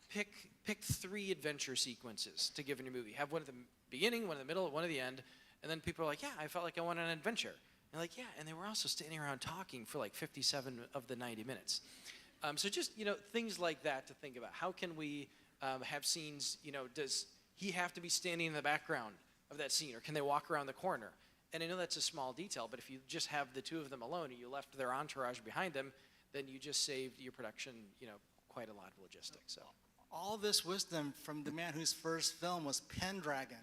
pick 3 adventure sequences to give in your movie. Have one at the beginning, one in the middle, one at the end, and then people are like, yeah, I felt like I wanted an adventure. And like, yeah, and they were also standing around talking for like 57 of the 90 minutes. So just, things like that to think about. How can we have scenes, does he have to be standing in the background of that scene, or can they walk around the corner? And I know that's a small detail, but if you just have the two of them alone and you left their entourage behind them, then you just saved your production, quite a lot of logistics. So All this wisdom from the man whose first film was Pendragon.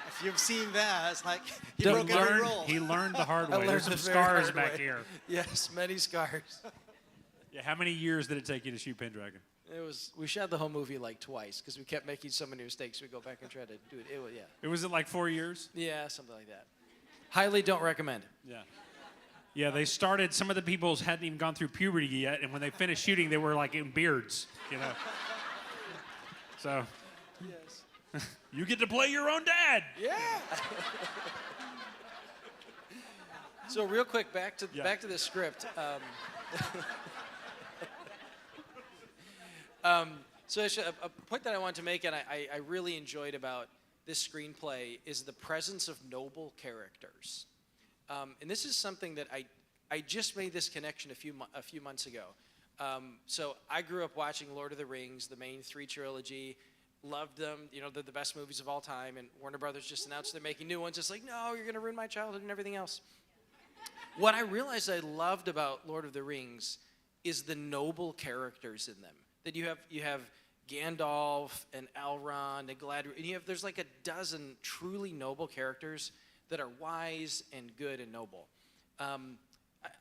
If you've seen that, it's like he broke every rule. He learned the hard I way. learned There's some the very scars hard back way. here. Yes, many scars. Yeah, how many years did it take you to shoot Pendragon? We shot the whole movie like twice because we kept making so many mistakes. We go back and try to do it. It was like 4 years? Yeah, something like that. Highly don't recommend. Yeah. Yeah, they started, some of the people hadn't even gone through puberty yet, and when they finished shooting, they were like in beards, So, Yes. you get to play your own dad. Yeah. So real quick, back to the script. So actually, a point that I wanted to make, and I really enjoyed about this screenplay, is the presence of noble characters. And this is something that I just made this connection a few months ago. So I grew up watching Lord of the Rings, the main 3 trilogy, loved them. They're the best movies of all time. And Warner Brothers just announced they're making new ones. It's like, no, you're going to ruin my childhood and everything else. What I realized I loved about Lord of the Rings is the noble characters in them. That you have Gandalf and Elrond and Galadriel, and there's like a dozen truly noble characters that are wise and good and noble.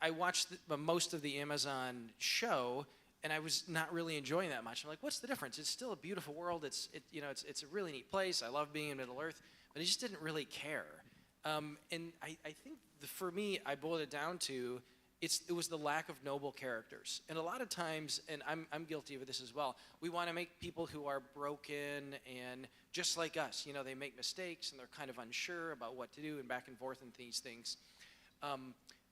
I watched most of the Amazon show, and I was not really enjoying that much. I'm like, what's the difference? It's still a beautiful world. It's a really neat place. I love being in Middle Earth, but I just didn't really care. And I think for me, I boiled it down to it was the lack of noble characters. And a lot of times, and I'm guilty of this as well, we want to make people who are broken and just like us. They make mistakes and they're kind of unsure about what to do and back and forth and these things.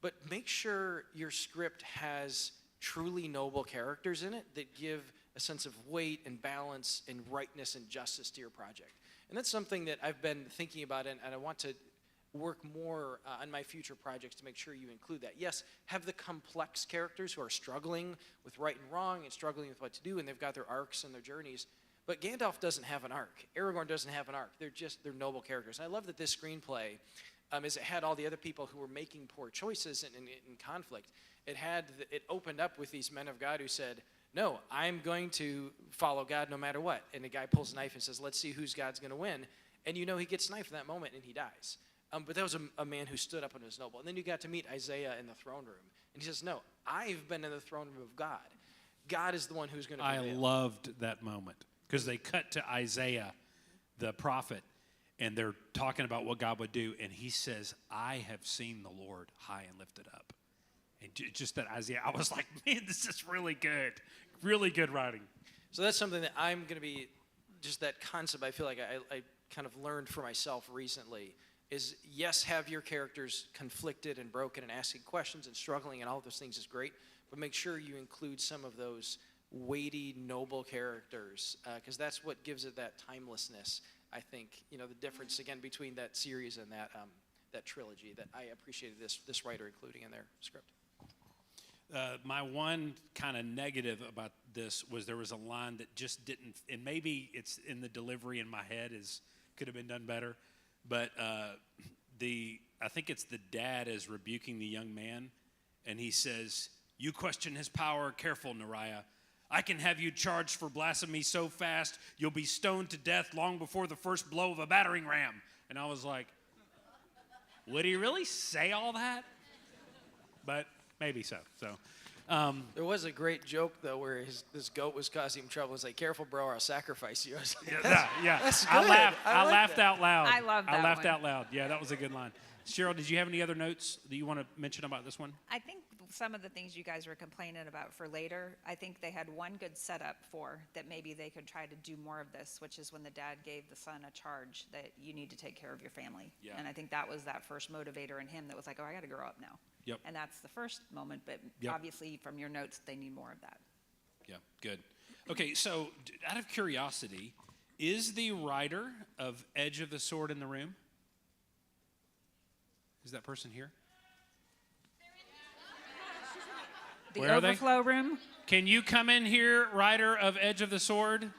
But make sure your script has truly noble characters in it that give a sense of weight and balance and rightness and justice to your project. And that's something that I've been thinking about, and I want to work more on my future projects to make sure you include that. Yes, have the complex characters who are struggling with right and wrong and struggling with what to do, and they've got their arcs and their journeys. But Gandalf doesn't have an arc. Aragorn doesn't have an arc. They're noble characters. And I love that this screenplay, as it had all the other people who were making poor choices in conflict, it opened up with these men of God who said, no, I'm going to follow God no matter what. And the guy pulls a knife and says, let's see whose God's going to win. And he gets knifed in that moment and he dies. But that was a man who stood up and was noble. And then you got to meet Isaiah in the throne room. And he says, no, I've been in the throne room of God. God is the one who's going to prevail. I loved that moment because they cut to Isaiah, the prophet, and they're talking about what God would do. And he says, I have seen the Lord high and lifted up. And just that Isaiah, I was like, man, this is really good writing. So that's something that I'm going to be, just that concept I feel like I kind of learned for myself recently is, yes, have your characters conflicted and broken and asking questions and struggling and all of those things is great, but make sure you include some of those weighty, noble characters, because that's what gives it that timelessness. I think, you know, the difference, again, between that series and that trilogy that I appreciated this writer including in their script. My one kind of negative about this was there was a line that just didn't, and maybe it's in the delivery in my head could have been done better, but I think it's the dad is rebuking the young man, and he says, "You question his power, careful, Nariah. I can have you charged for blasphemy so fast you'll be stoned to death long before the first blow of a battering ram." And I was like, would he really say all that? But maybe so. There was a great joke though where this goat was causing him trouble. It's like, "Careful, bro, or I'll sacrifice you." I was like, yeah. that's I good. laughed out loud. I love that I laughed one. out loud. Yeah, that was a good line. Cheryl, did you have any other notes that you want to mention about this one? I think some of the things you guys were complaining about for later, I think they had one good setup for that maybe they could try to do more of this, which is when the dad gave the son a charge that you need to take care of your family. Yeah. And I think that was that first motivator in him that was like, oh, I got to grow up now. Yep. And that's the first moment, but Yep. obviously from your notes, they need more of that. Yeah, good. Okay, so out of curiosity, is the writer of Edge of the Sword in the room? Is that person here? The Where are they? overflow room. Can you come in here, writer of Edge of the Sword?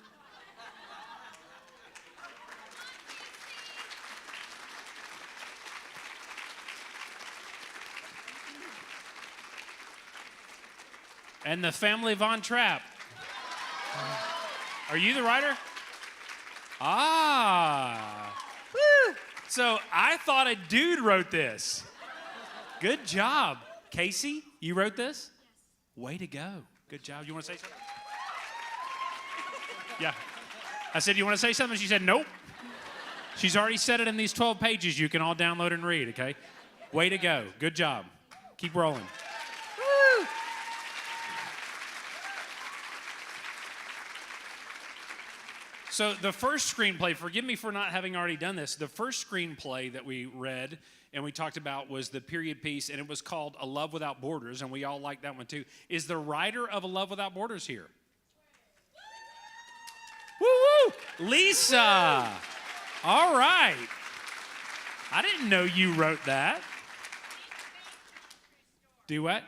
And the family Von Trapp. Are you the writer? Ah. Woo. So I thought a dude wrote this. Good job. Casey, you wrote this? Yes. Way to go. Good job. You want to say something? Yeah. I said, you want to say something? She said, nope. She's already said it in these 12 pages you can all download and read, okay? Way to go. Good job. Keep rolling. Woo! So the first screenplay, forgive me for not having already done this, the first screenplay that we read and we talked about was the period piece, and it was called A Love Without Borders, and we all liked that one too. Is the writer of A Love Without Borders here? Woo-woo! Lisa! All right. I didn't know you wrote that. Do what?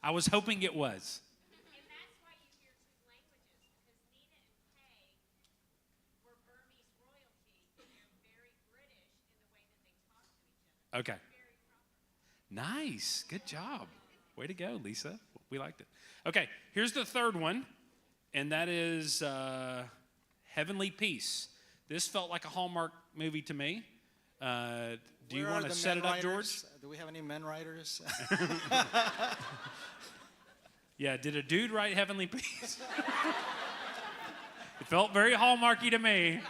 I was hoping it was. Okay. Nice. Good job. Way to go, Lisa. We liked it. Okay, here's the third one, and that is Heavenly Peace. This felt like a Hallmark movie to me. Do you Where want are to the set men it up, writers? George? Do we have any men writers? Yeah, did a dude write Heavenly Peace? It felt very Hallmarky to me.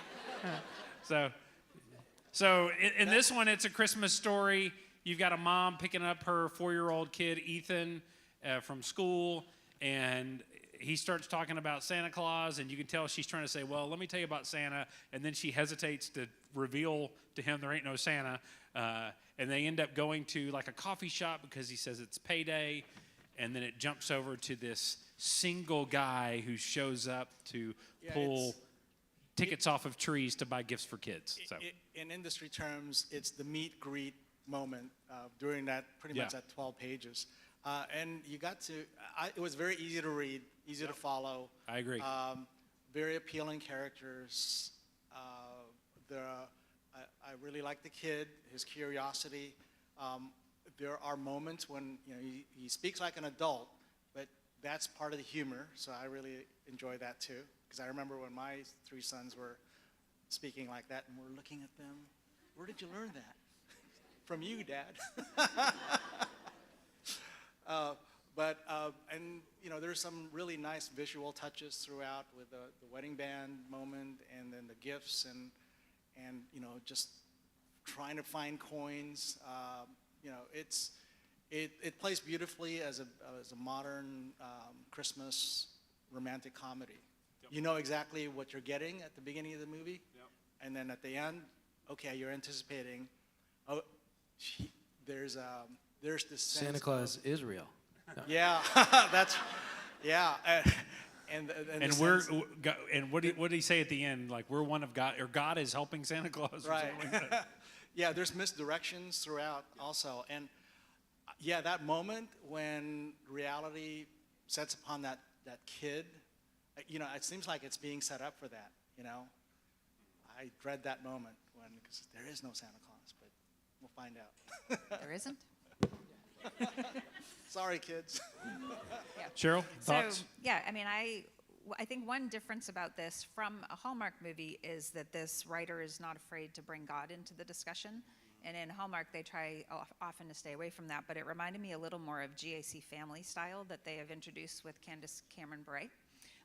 So in this one, it's a Christmas story. You've got a mom picking up her 4-year-old kid, Ethan, from school, and he starts talking about Santa Claus, and you can tell she's trying to say, well, let me tell you about Santa, and then she hesitates to reveal to him there ain't no Santa, and they end up going to like a coffee shop because he says it's payday, and then it jumps over to this single guy who shows up to pull tickets off of trees to buy gifts for kids. So. In industry terms, it's the meet greet moment during that pretty much that 12 pages. And you got to, it was very easy to read, easy to follow. I agree. Very appealing characters. I really like the kid, his curiosity. There are moments when he speaks like an adult, but that's part of the humor, so I really enjoy that too. Because I remember when my 3 sons were speaking like that, and we're looking at them. Where did you learn that? From you, Dad. There's some really nice visual touches throughout with the wedding band moment, and then the gifts, and just trying to find coins. it plays beautifully as a modern Christmas romantic comedy. Yep. You know exactly what you're getting at the beginning of the movie, Yep. and then at the end, okay, you're anticipating. Oh, there's this sense Santa Claus is real. Yeah, that's yeah, and And the sense- and what did he say at the end? Like, we're one of God, or God is helping Santa Claus, or right. something like that. Yeah, there's misdirections throughout also, and yeah, that moment when reality sets upon that kid, you know, it seems like it's being set up for that. You know, I dread that moment because there is no Santa Claus, but we'll find out. There isn't? Sorry, kids. Cheryl, thoughts? So, yeah, I mean, I think one difference about this from a Hallmark movie is that this writer is not afraid to bring God into the discussion. And in Hallmark, they try often to stay away from that. But it reminded me a little more of GAC Family Style that they have introduced with Candace Cameron Bure,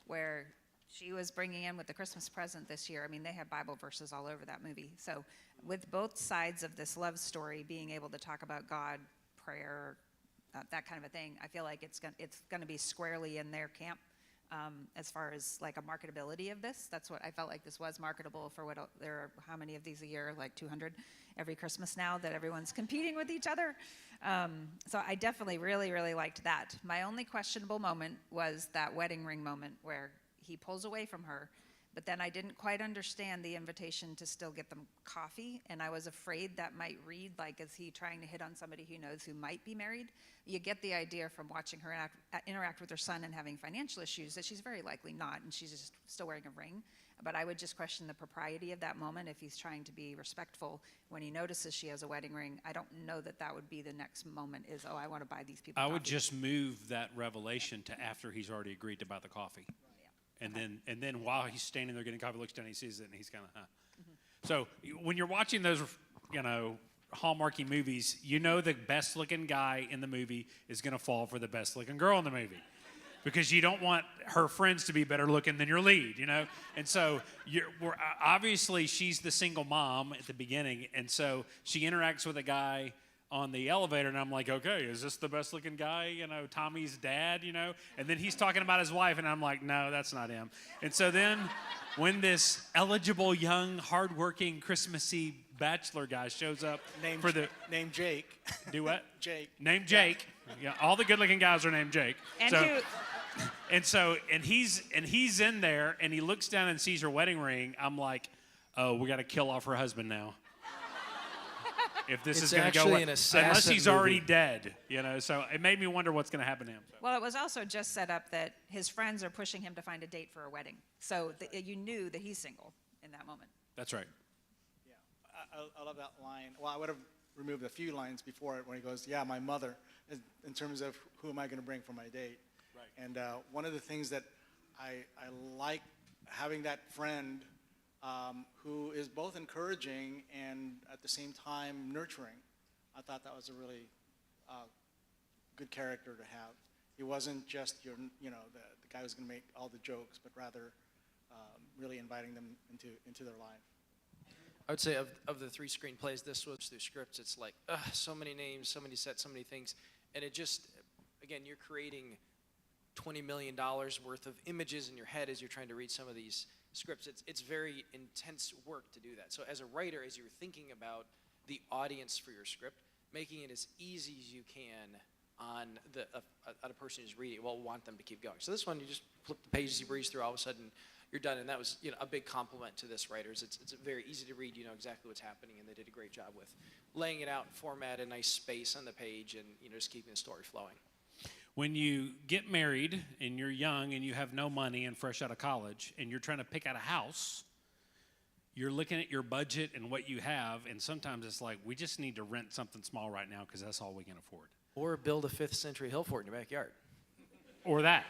where she was bringing in with the Christmas present this year. I mean, they have Bible verses all over that movie. So with both sides of this love story being able to talk about God, prayer, that kind of a thing, I feel like it's going to be squarely in their camp. As far as like a marketability of this, that's what I felt like this was marketable for. What there are, how many of these a year? Like 200 every Christmas now that everyone's competing with each other. So I definitely really liked that. My only questionable moment was that wedding ring moment where he pulls away from her, but then I didn't quite understand the invitation to still get them coffee, and I was afraid that might read like, is he trying to hit on somebody he knows who might be married? You get the idea from watching her interact with her son and having financial issues that she's very likely not, and she's just still wearing a ring. But I would just question the propriety of that moment if he's trying to be respectful when he notices she has a wedding ring. I don't know that would be the next moment is, oh, I want to buy these people I coffee. would just move that revelation to after he's already agreed to buy the coffee. And then while he's standing there getting coffee, looks down, he sees it, and he's kind of, huh. So when you're watching those, Hallmarky movies, you know the best-looking guy in the movie is going to fall for the best-looking girl in the movie, because you don't want her friends to be better looking than your lead, And so obviously she's the single mom at the beginning, and so she interacts with a guy on the elevator, and I'm like, okay, is this the best looking guy, Tommy's dad, And then he's talking about his wife, and I'm like, no, that's not him. And so then when this eligible, young, hardworking, Christmassy bachelor guy shows up named Jake. Do what? Jake. Named Jake. Yeah, all the good looking guys are named Jake. And he's in there, and he looks down and sees her wedding ring. I'm like, oh, we got to kill off her husband now. If this is going to go actually well, an assassin unless he's movie. already dead, So it made me wonder what's going to happen to him. Well, it was also just set up that his friends are pushing him to find a date for a wedding. So you knew that he's single in that moment. That's right. Yeah, I love that line. Well, I would have removed a few lines before it when he goes, yeah, my mother, in terms of who am I going to bring for my date. Right. And one of the things that I like having that friend who is both encouraging and at the same time nurturing. I thought that was a really good character to have. He wasn't just the guy who's going to make all the jokes, but rather really inviting them into their life. I would say of the 3 screenplays, this was through scripts. It's like, so many names, so many sets, so many things. And it just, again, you're creating $20 million worth of images in your head as you're trying to read some of these scripts. It's very intense work to do that. So as a writer, as you're thinking about the audience for your script, making it as easy as you can on a person who's reading it, want them to keep going. So this one, you just flip the pages, you breeze through, all of a sudden you're done. And that was a big compliment to this writers. It's very easy to read, you know exactly what's happening, and they did a great job with laying it out, format a nice space on the page, and just keeping the story flowing. When you get married and you're young and you have no money and fresh out of college and you're trying to pick out a house, you're looking at your budget and what you have, and sometimes it's like, we just need to rent something small right now because that's all we can afford. Or build a 5th century hill fort in your backyard. Or that.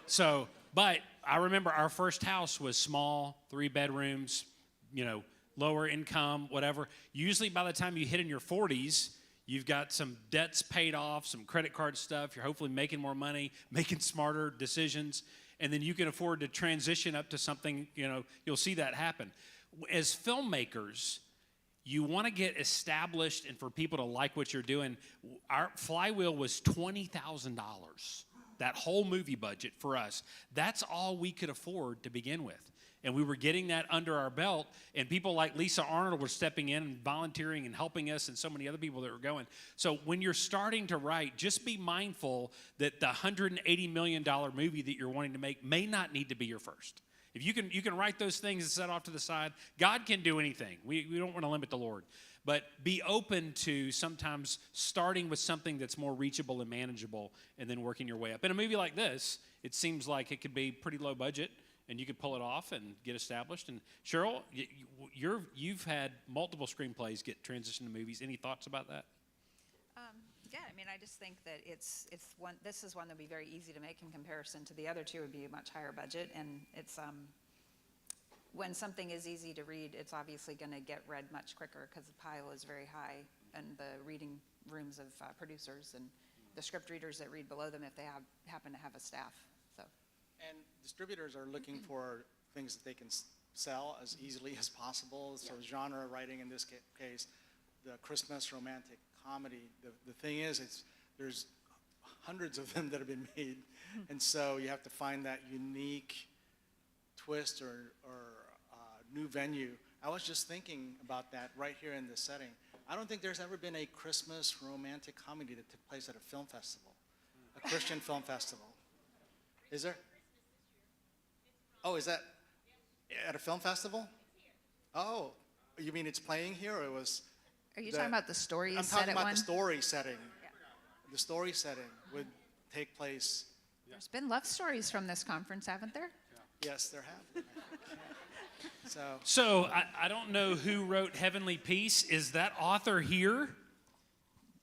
So, but I remember our first house was small, 3 bedrooms, lower income, whatever. Usually by the time you hit in your 40s, you've got some debts paid off, some credit card stuff. You're hopefully making more money, making smarter decisions, and then you can afford to transition up to something, you'll see that happen. As filmmakers, you want to get established and for people to like what you're doing. Our Flywheel was $20,000. That whole movie budget for us, that's all we could afford to begin with. And we were getting that under our belt, and people like Lisa Arnold were stepping in and volunteering and helping us, and so many other people that were going. So when you're starting to write, just be mindful that the $180 million movie that you're wanting to make may not need to be your first. If you can write those things and set off to the side, God can do anything. We don't want to limit the Lord. But be open to sometimes starting with something that's more reachable and manageable and then working your way up. In a movie like this, it seems like it could be pretty low budget, and you could pull it off and get established. And Cheryl, you've had multiple screenplays get transitioned to movies. Any thoughts about that? Yeah, I mean, I just think that this is one that would be very easy to make in comparison to the other two would be a much higher budget, and it's when something is easy to read, it's obviously going to get read much quicker because the pile is very high in the reading rooms of producers and the script readers that read below them if they happen to have a staff. So. And distributors are looking for things that they can sell as easily as possible. So genre writing in this case, the Christmas romantic comedy. The thing is, there's hundreds of them that have been made, and so you have to find that unique twist or new venue. I was just thinking about that right here in this setting. I don't think there's ever been a Christmas romantic comedy that took place at a film festival, a Christian film festival. Is there? Oh, is that at a film festival? Oh, you mean it's playing here, or it was? Are you talking about the story I'm set talking at about one? the story setting. Yeah. The story setting would take place. There's been love stories from this conference, haven't there? Yes, there have. So I don't know who wrote Heavenly Peace. Is that author here?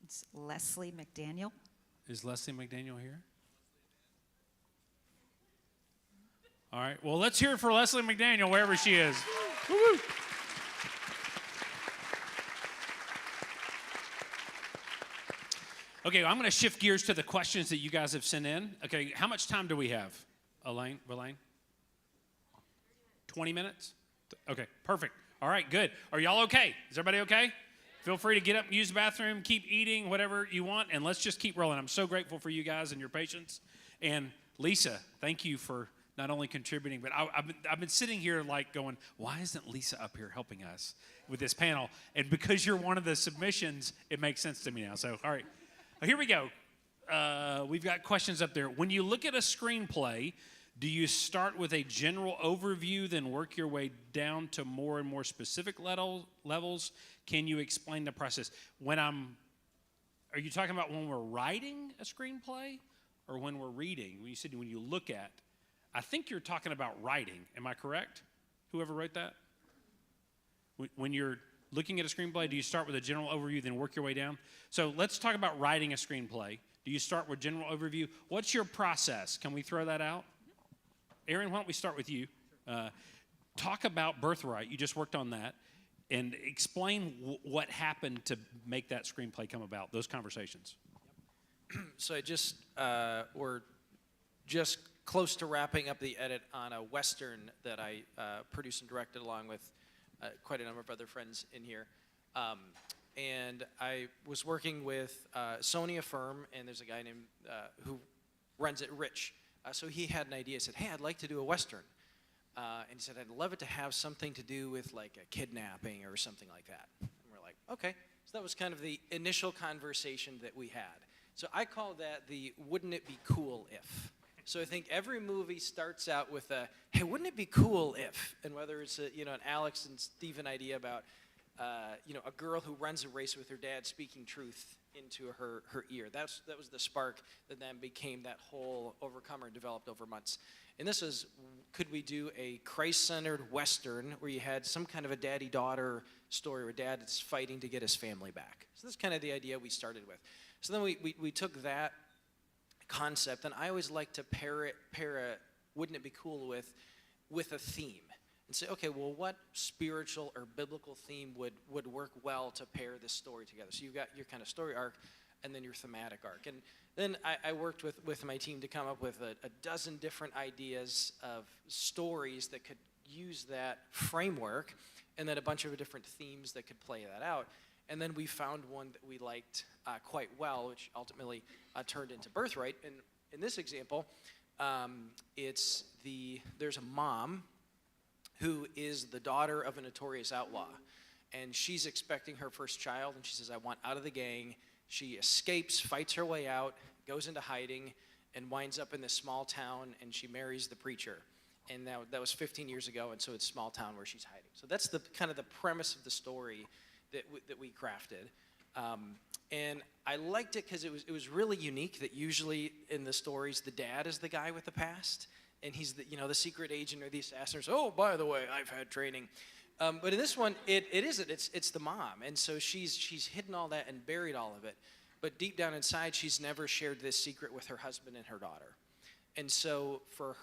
It's Leslie McDaniel. Is Leslie McDaniel here? All right. Well, let's hear it for Leslie McDaniel, wherever she is. Woo-hoo. Okay, well, I'm going to shift gears to the questions that you guys have sent in. Okay, how much time do we have, Elaine? 20 minutes? Okay, perfect. All right, good. Are y'all okay? Is everybody okay? Feel free to get up and use the bathroom, keep eating, whatever you want, and let's just keep rolling. I'm so grateful for you guys and your patience. And Lisa, thank you for not only contributing, but I've been sitting here like going, why isn't Lisa up here helping us with this panel? And because you're one of the submissions, it makes sense to me now. So, all right, here we go. We've got questions up there. When you look at a screenplay, do you start with a general overview, then work your way down to more and more specific levels? Can you explain the process? Are you talking about when we're writing a screenplay or when we're reading? When you said when you look at, I think you're talking about writing. Am I correct? Whoever wrote that? When you're looking at a screenplay, do you start with a general overview, then work your way down? So let's talk about writing a screenplay. Do you start with general overview? What's your process? Can we throw that out? Aaron, why don't we start with you? Talk about Birthright. You just worked on that. And explain what happened to make that screenplay come about, those conversations. So we're just close to wrapping up the edit on a Western that I produced and directed along with quite a number of other friends in here. And I was working with Sony, a firm, and there's a guy named who runs it, Rich. So he had an idea. He said, hey, I'd like to do a Western. And he said, I'd love it to have something to do with like a kidnapping or something like that. And we're like, okay. So that was kind of the initial conversation that we had. So I call that the wouldn't it be cool if. So I think every movie starts out with a, hey, wouldn't it be cool if? And whether it's an Alex and Stephen idea about a girl who runs a race with her dad speaking truth into her ear. That was the spark that then became that whole Overcomer and developed over months. And this was, could we do a Christ-centered Western where you had some kind of a daddy-daughter story where dad is fighting to get his family back? So that's kind of the idea we started with. So then we took that concept, and I always like to pair a wouldn't it be cool with a theme. And say, okay, well, what spiritual or biblical theme would work well to pair this story together? So you've got your kind of story arc and then your thematic arc. And then I worked with my team to come up with a dozen different ideas of stories that could, use that framework, and then a bunch of different themes that could play that out. And then we found one that we liked quite well, which ultimately turned into Birthright. And in this example, there's a mom who is the daughter of a notorious outlaw. And she's expecting her first child, and she says, I want out of the gang. She escapes, fights her way out, goes into hiding, and winds up in this small town, and she marries the preacher. And that was 15 years ago, and so it's a small town where she's hiding. So that's the kind of the premise of the story that we crafted. And I liked it because it was really unique that usually in the stories, the dad is the guy with the past, and he's the secret agent or the assassin. Oh, by the way, I've had training. But in this one, it isn't. It's the mom, and so she's hidden all that and buried all of it. But deep down inside, she's never shared this secret with her husband and her daughter. And so for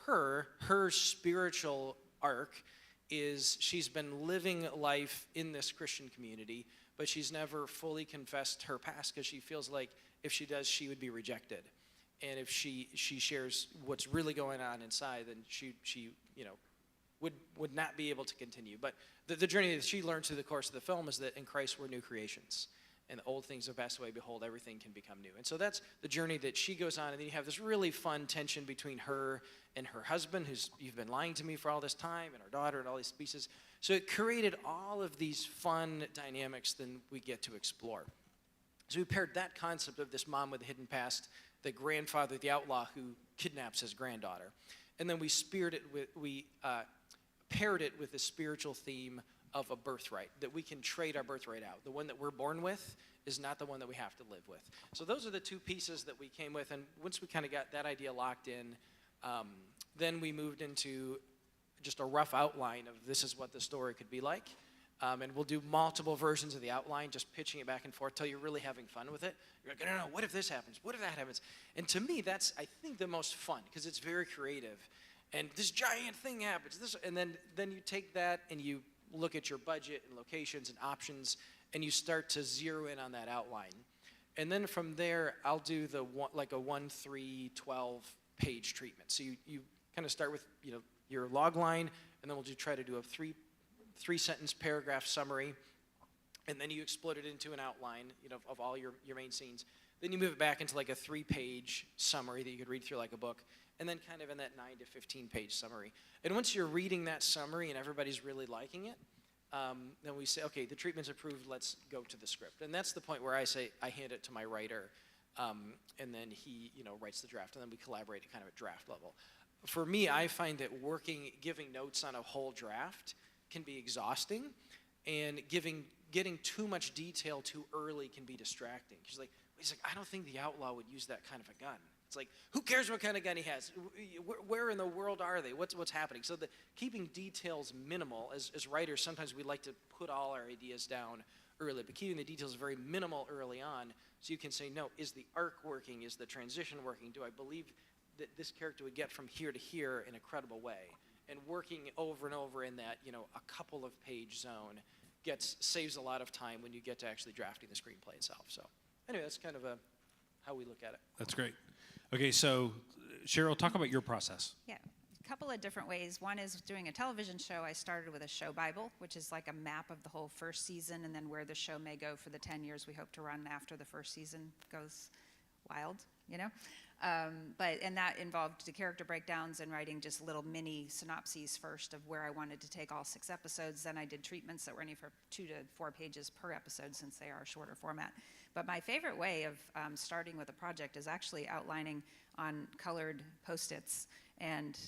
her spiritual arc is she's been living life in this Christian community, but she's never fully confessed her past because she feels like if she does, she would be rejected. And if she shares what's really going on inside, then she would not be able to continue. But the journey that she learned through the course of the film is that in Christ we're new creations. And the old things have passed away, behold, everything can become new. And so that's the journey that she goes on, and then you have this really fun tension between her and her husband, you've been lying to me for all this time, and her daughter, and all these pieces. So it created all of these fun dynamics that we get to explore. So we paired that concept of this mom with a hidden past, the grandfather, the outlaw who kidnaps his granddaughter. And then we paired it with the spiritual theme of a birthright, that we can trade our birthright out. The one that we're born with is not the one that we have to live with. So those are the two pieces that we came with, and once we kind of got that idea locked in, then we moved into just a rough outline of this is what the story could be like. And we'll do multiple versions of the outline, just pitching it back and forth till you're really having fun with it. You're like, no, what if this happens? What if that happens? And to me, that's, I think, the most fun, because it's very creative. And this giant thing happens, and then you take that and you look at your budget and locations and options, and you start to zero in on that outline. And then from there, I'll do a 1-3-12 page treatment. So you kind of start with your log line, and then we'll try to do a three sentence paragraph summary, and then you explode it into an outline of all your main scenes. Then you move it back into like a 3-page summary that you could read through like a book, and then kind of in that 9 to 15 page summary. And once you're reading that summary and everybody's really liking it, then we say, okay, the treatment's approved, let's go to the script. And that's the point where I hand it to my writer, and then he writes the draft, and then we collaborate at kind of a draft level. For me, I find that giving notes on a whole draft can be exhausting, and getting too much detail too early can be distracting. He's like, I don't think the outlaw would use that kind of a gun. It's like, who cares what kind of gun he has? Where in the world are they? What's happening? So keeping details minimal, as writers, sometimes we like to put all our ideas down early, but keeping the details very minimal early on, so you can say, no, is the arc working? Is the transition working? Do I believe that this character would get from here to here in a credible way? And working over and over in that, a couple of page zone saves a lot of time when you get to actually drafting the screenplay itself. So anyway, that's kind of how we look at it. That's great. Okay, so Cheryl, talk about your process. Yeah, a couple of different ways. One is doing a television show. I started with a show Bible, which is like a map of the whole first season and then where the show may go for the 10 years we hope to run after the first season goes wild, and that involved the character breakdowns and writing just little mini synopses first of where I wanted to take all 6 episodes. Then I did treatments that were only for 2 to 4 pages per episode since they are a shorter format. But my favorite way of starting with a project is actually outlining on colored Post-its. And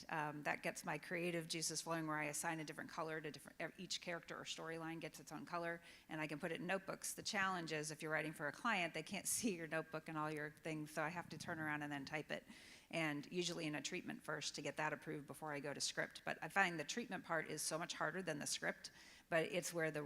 that gets my creative juices flowing, where I assign a different color to each character or storyline gets its own color, and I can put it in notebooks. The challenge is if you're writing for a client, they can't see your notebook and all your things, so I have to turn around and then type it. And usually in a treatment first to get that approved before I go to script. But I find the treatment part is so much harder than the script, but it's where the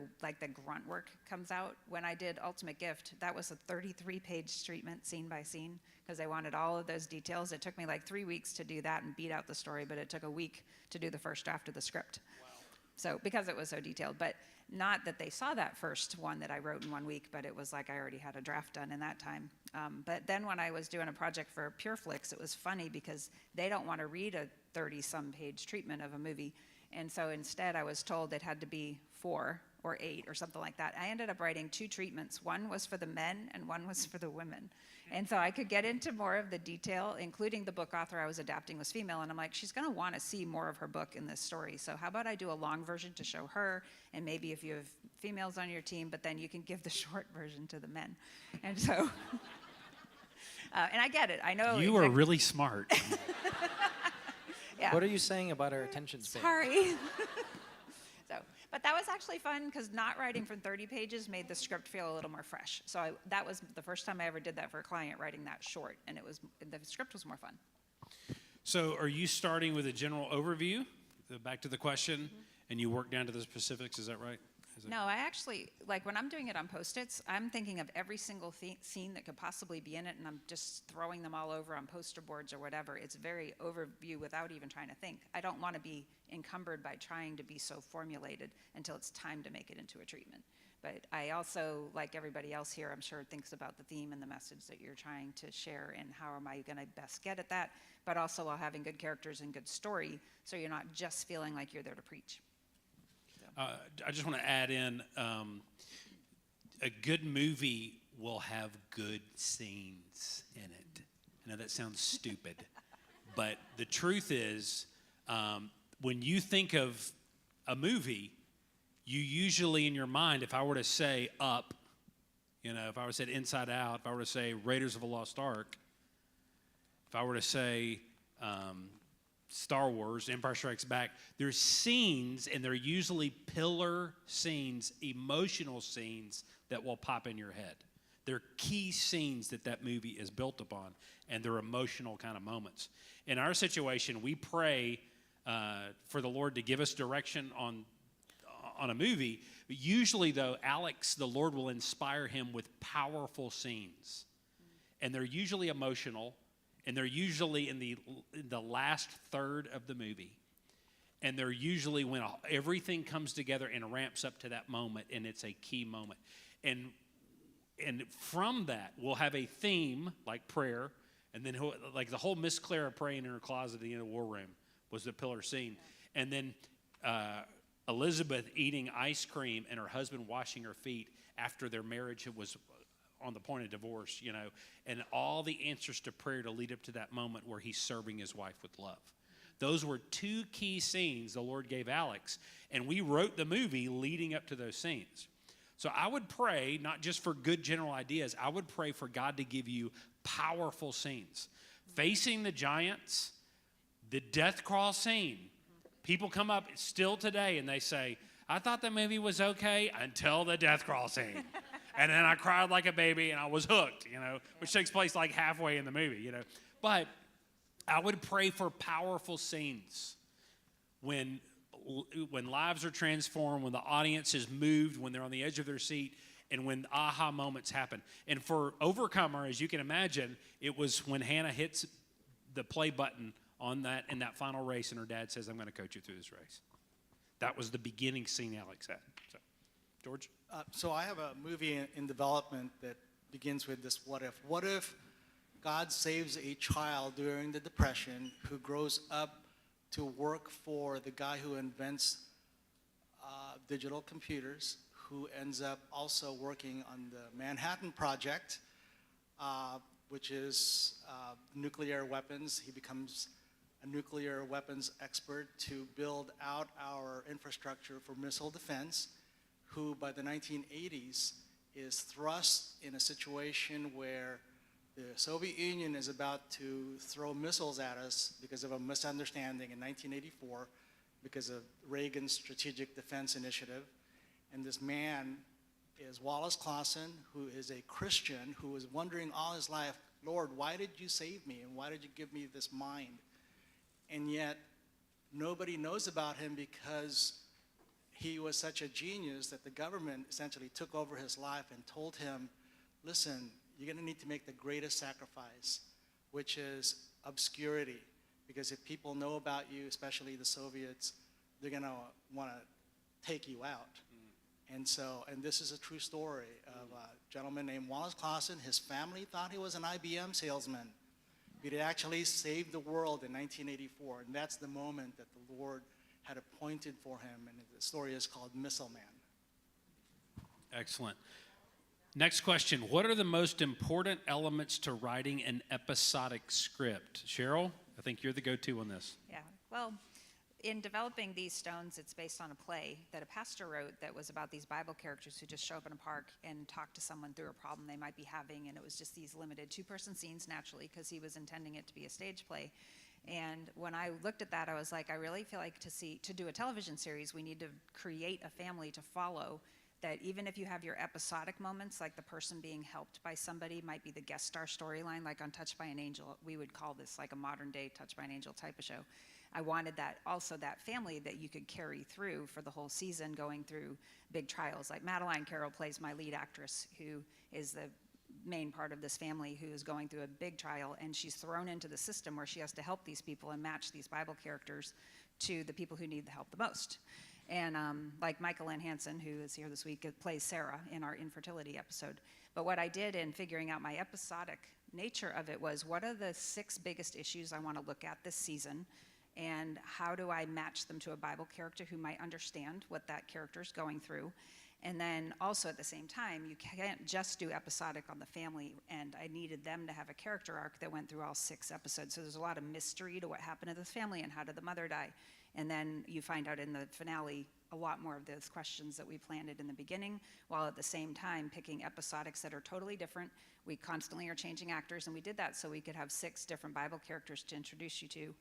grunt work comes out. When I did Ultimate Gift, that was a 33-page treatment scene by scene, because I wanted all of those details. It took me like 3 weeks to do that and beat out the story, but it took a week to do the first draft of the script. Wow. So because it was so detailed, but not that they saw that first one that I wrote in 1 week, but it was like I already had a draft done in that time. But then when I was doing a project for PureFlix, it was funny because they don't want to read a 30-some page treatment of a movie. And so instead I was told it had to be 4 or 8 or something like that. I ended up writing 2 treatments. One was for the men and one was for the women. And so I could get into more of the detail, including the book author I was adapting was female. And I'm like, she's going to want to see more of her book in this story. So how about I do a long version to show her, and maybe if you have females on your team, but then you can give the short version to the men. And so, and I get it. I know. You are really smart. Yeah. What are you saying about our attention span? Sorry. So, but that was actually fun because not writing from 30 pages made the script feel a little more fresh. So that was the first time I ever did that for a client, writing that short, and the script was more fun. So are you starting with a general overview, back to the question, and you work down to the specifics, is that right? No, I actually, like when I'm doing it on Post-its, I'm thinking of every single scene that could possibly be in it, and I'm just throwing them all over on poster boards or whatever. It's very overview without even trying to think. I don't want to be encumbered by trying to be so formulated until it's time to make it into a treatment. But I also, like everybody else here, I'm sure thinks about the theme and the message that you're trying to share and how am I going to best get at that, but also while having good characters and good story, so you're not just feeling like you're there to preach. I just want to add in, a good movie will have good scenes in it. I know that sounds stupid, but the truth is, when you think of a movie, you usually in your mind, if I were to say Up, if I were to say Inside Out, if I were to say Raiders of the Lost Ark, if I were to say Star Wars, Empire Strikes Back, there's scenes, and they're usually pillar scenes, emotional scenes that will pop in your head. They're key scenes that movie is built upon, and they're emotional kind of moments. In our situation, we pray for the Lord to give us direction on a movie. But usually, though, Alex, the Lord will inspire him with powerful scenes, and they're usually emotional. And they're usually in the last third of the movie. And they're usually when everything comes together and ramps up to that moment, and it's a key moment. And from that, we'll have a theme like prayer, and then like the whole Miss Clara praying in her closet at the end of the war room was the pillar scene. And then Elizabeth eating ice cream and her husband washing her feet after their marriage was on the point of divorce, and all the answers to prayer to lead up to that moment where he's serving his wife with love. Those were 2 key scenes the Lord gave Alex, and we wrote the movie leading up to those scenes. So I would pray, not just for good general ideas, I would pray for God to give you powerful scenes. Facing the giants, the death crawl scene. People come up still today and they say, I thought the movie was okay until the death crawl scene. And then I cried like a baby, and I was hooked, which takes place like halfway in the movie, But I would pray for powerful scenes when lives are transformed, when the audience is moved, when they're on the edge of their seat, and when aha moments happen. And for Overcomer, as you can imagine, it was when Hannah hits the play button in that final race, and her dad says, I'm going to coach you through this race. That was the beginning scene Alex had. So, George? So I have a movie in development that begins with this what if. What if God saves a child during the Depression who grows up to work for the guy who invents digital computers, who ends up also working on the Manhattan Project, which is nuclear weapons. He becomes a nuclear weapons expert to build out our infrastructure for missile defense, who by the 1980s is thrust in a situation where the Soviet Union is about to throw missiles at us because of a misunderstanding in 1984 because of Reagan's Strategic Defense Initiative. And this man is Wallace Clausen, who is a Christian who was wondering all his life, Lord, why did you save me and why did you give me this mind? And yet nobody knows about him because he was such a genius that the government essentially took over his life and told him, listen, you're going to need to make the greatest sacrifice, which is obscurity. Because if people know about you, especially the Soviets, they're going to want to take you out. And this is a true story of a gentleman named Wallace Clausen. His family thought he was an IBM salesman, but he actually saved the world in 1984. And that's the moment that the Lord had appointed for him, and the story is called Missile Man. Excellent. Next question. What are the most important elements to writing an episodic script? Cheryl, I think you're the go-to on this. Yeah, well, in developing these stones, it's based on a play that a pastor wrote that was about these Bible characters who just show up in a park and talk to someone through a problem they might be having, and it was just these limited two-person scenes, naturally, because he was intending it to be a stage play. And when I looked at that, I was like, I really feel like to do a television series, we need to create a family to follow, that even if you have your episodic moments, like the person being helped by somebody might be the guest star storyline, like on Touched by an Angel, we would call this like a modern day Touched by an Angel type of show. I wanted that also that family that you could carry through for the whole season, going through big trials. Like Madeline Carroll plays my lead actress, who is the main part of this family who is going through a big trial, and she's thrown into the system where she has to help these people and match these Bible characters to the people who need the help the most. And like Michael Ann Hansen, who is here this week, plays Sarah in our infertility episode. But what I did in figuring out my episodic nature of it was, what are the 6 biggest issues I want to look at this season, and how do I match them to a Bible character who might understand what that character is going through? And then also at the same time, you can't just do episodic on the family, and I needed them to have a character arc that went through all 6 episodes. So there's a lot of mystery to what happened to this family and how did the mother die. And then you find out in the finale a lot more of those questions that we planted in the beginning, while at the same time picking episodics that are totally different. We constantly are changing actors, and we did that so we could have 6 different Bible characters to introduce you to.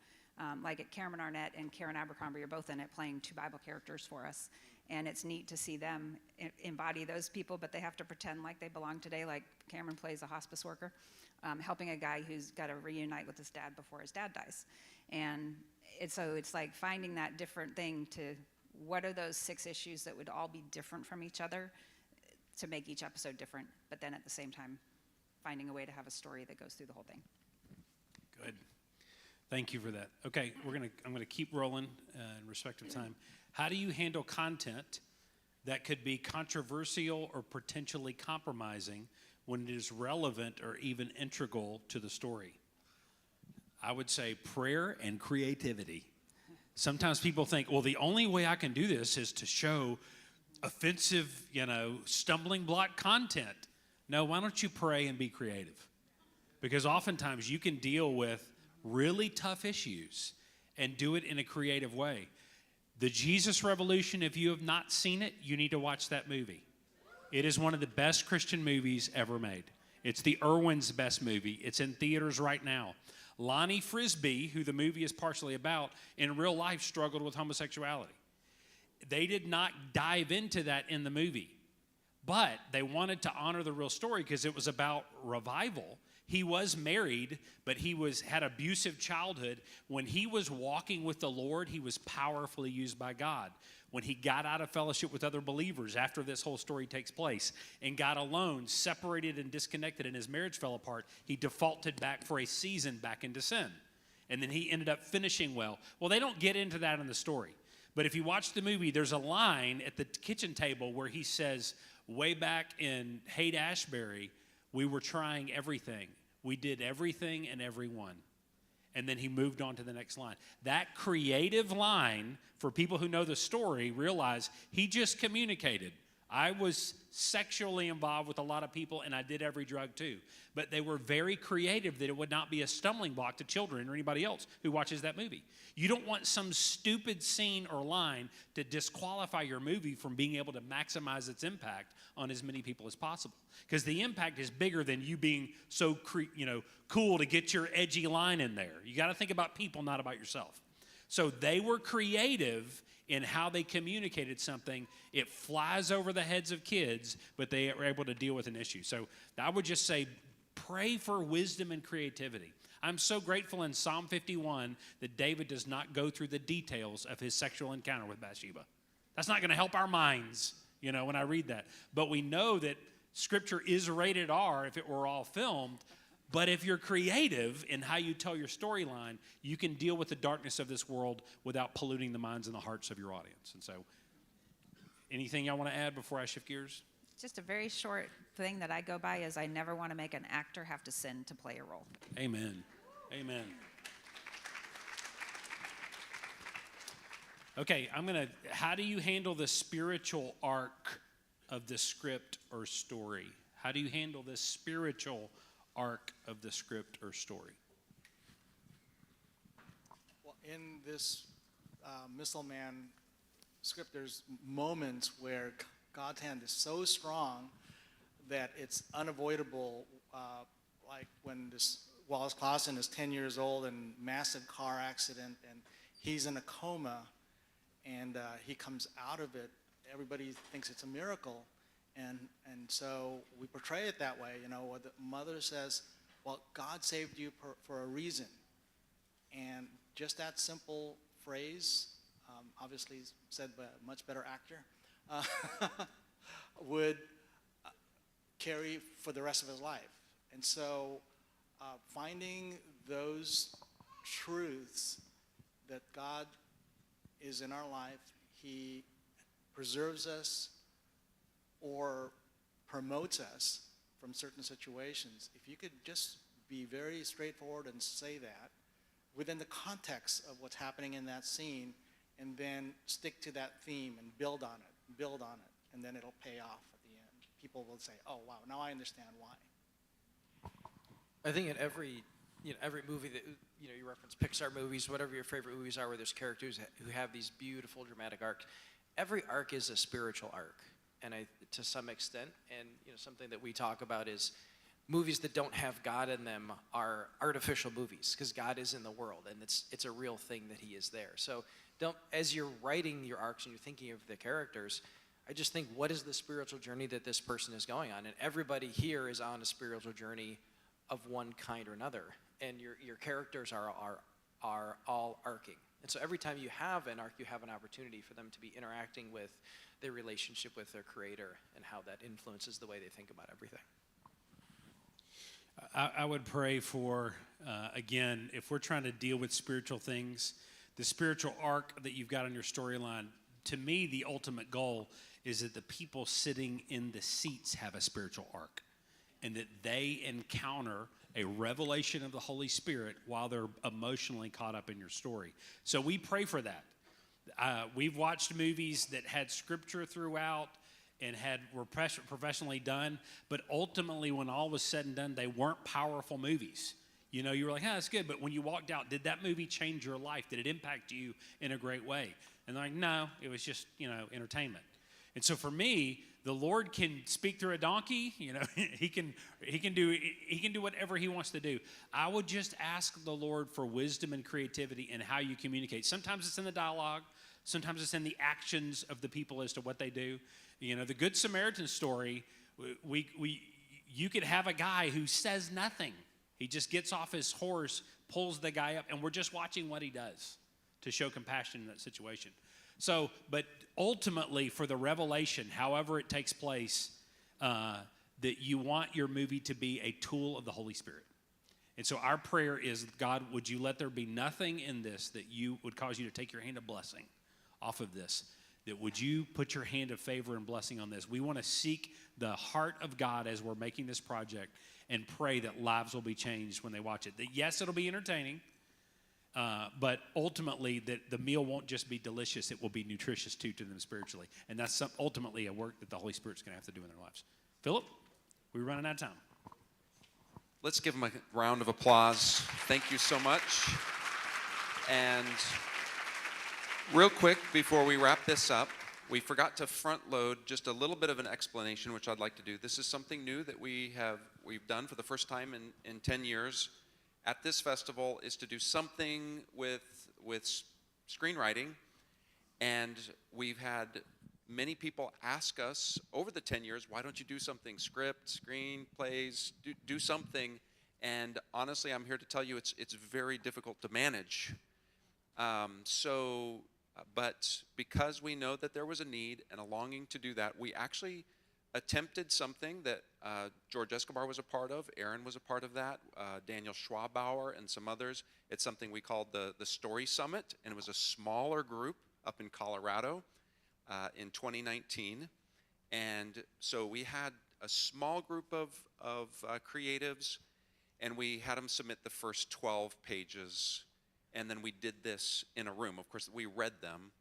Like at Cameron Arnett and Karen Abercrombie are both in it, playing 2 Bible characters for us. And it's neat to see them embody those people, but they have to pretend like they belong today. Like Cameron plays a hospice worker, helping a guy who's got to reunite with his dad before his dad dies. And so it's like finding that different thing to, what are those 6 issues that would all be different from each other to make each episode different, but then at the same time finding a way to have a story that goes through the whole thing. Good. Thank you for that. Okay, I'm gonna keep rolling in respect of time. How do you handle content that could be controversial or potentially compromising when it is relevant or even integral to the story? I would say prayer and creativity. Sometimes people think, well, the only way I can do this is to show offensive, stumbling block content. No, why don't you pray and be creative? Because oftentimes you can deal with really tough issues and do it in a creative way. The Jesus Revolution, if you have not seen it, you need to watch that movie. It is one of the best Christian movies ever made. It's the Irwin's best movie. It's in theaters right now. Lonnie Frisbee, who the movie is partially about, in real life struggled with homosexuality. They did not dive into that in the movie, but they wanted to honor the real story because it was about revival. He was married, but he had abusive childhood. When he was walking with the Lord, he was powerfully used by God. When he got out of fellowship with other believers after this whole story takes place and got alone, separated and disconnected, and his marriage fell apart, he defaulted back for a season back into sin. And then he ended up finishing well. Well, they don't get into that in the story. But if you watch the movie, there's a line at the kitchen table where he says, way back in Haight-Ashbury, we were trying everything. We did everything and everyone. And then he moved on to the next line. That creative line, for people who know the story, realize he just communicated. I was sexually involved with a lot of people, and I did every drug too. But they were very creative that it would not be a stumbling block to children or anybody else who watches that movie. You don't want some stupid scene or line to disqualify your movie from being able to maximize its impact on as many people as possible. Because the impact is bigger than you being so cool to get your edgy line in there. You got to think about people, not about yourself. So they were creative in how they communicated something. It flies over the heads of kids, but they were able to deal with an issue. So I would just say, pray for wisdom and creativity. I'm so grateful in Psalm 51 that David does not go through the details of his sexual encounter with Bathsheba. That's not going to help our minds, when I read that. But we know that Scripture is rated R if it were all filmed. But if you're creative in how you tell your storyline, you can deal with the darkness of this world without polluting the minds and the hearts of your audience. And so, anything y'all want to add before I shift gears? Just a very short thing that I go by is I never want to make an actor have to sin to play a role. Amen. Amen. Okay, how do you handle the spiritual arc of the script or story? How do you handle the spiritual arc of the script or story? Well, in this Missile Man script, there's moments where God's hand is so strong that it's unavoidable, like when Wallace Clausen is 10 years old and massive car accident, and he's in a coma, and he comes out of it. Everybody thinks it's a miracle, and so we portray it that way. You know, where the mother says, well, God saved you for a reason. And just that simple phrase, obviously said by a much better actor, would carry for the rest of his life. And so finding those truths that God is in our life, he preserves us or promotes us from certain situations. If you could just be very straightforward and say that within the context of what's happening in that scene, and then stick to that theme and build on it, and then it'll pay off at the end. People will say, oh, wow, now I understand why. I think in every movie that, you reference Pixar movies, whatever your favorite movies are, where there's characters who have these beautiful dramatic arcs, every arc is a spiritual arc, and to some extent, and something that we talk about is movies that don't have God in them are artificial movies, because God is in the world, and it's a real thing that he is there. So as you're writing your arcs and you're thinking of the characters, I just think, what is the spiritual journey that this person is going on? And everybody here is on a spiritual journey of one kind or another, and your characters are all arcing. And so every time you have an arc, you have an opportunity for them to be interacting with their relationship with their creator and how that influences the way they think about everything. I would pray for, again, if we're trying to deal with spiritual things, the spiritual arc that you've got on your storyline, to me, the ultimate goal is that the people sitting in the seats have a spiritual arc, and that they encounter a revelation of the Holy Spirit while they're emotionally caught up in your story. So we pray for that. We've watched movies that had scripture throughout and were professionally done, but ultimately, when all was said and done, they weren't powerful movies. You were like, that's good, but when you walked out, did that movie change your life? Did it impact you in a great way? And they're like, no, it was just, entertainment. And so for me, the Lord can speak through a donkey. He can do whatever he wants to do. I would just ask the Lord for wisdom and creativity in how you communicate. Sometimes it's in the dialogue. Sometimes it's in the actions of the people as to what they do. The Good Samaritan story, you could have a guy who says nothing. He just gets off his horse, pulls the guy up, and we're just watching what he does to show compassion in that situation. So, but ultimately, for the revelation, however it takes place, that you want your movie to be a tool of the Holy Spirit. And so our prayer is, God, would you let there be nothing in this that would cause you to take your hand of blessing off of this? That would you put your hand of favor and blessing on this? We want to seek the heart of God as we're making this project and pray that lives will be changed when they watch it. That yes, it'll be entertaining, but ultimately that the meal won't just be delicious, it will be nutritious too to them spiritually. And that's ultimately a work that the Holy Spirit's going to have to do in their lives. Philip, we're running out of time. Let's give him a round of applause. Thank you so much. And real quick, before we wrap this up, we forgot to front load just a little bit of an explanation, which I'd like to do. This is something new that we've done for the first time in 10 years at this festival, is to do something with screenwriting. And we've had many people ask us over the 10 years, why don't you do something? Script, screenplays, do something. And honestly, I'm here to tell you it's very difficult to manage. But because we know that there was a need and a longing to do that, we actually attempted something that George Escobar was a part of, Aaron was a part of that, Daniel Schwabauer and some others. It's something we called the Story Summit, and it was a smaller group up in Colorado in 2019. And so we had a small group of creatives, and we had them submit the first 12 pages. And then we did this in a room. Of course, we read them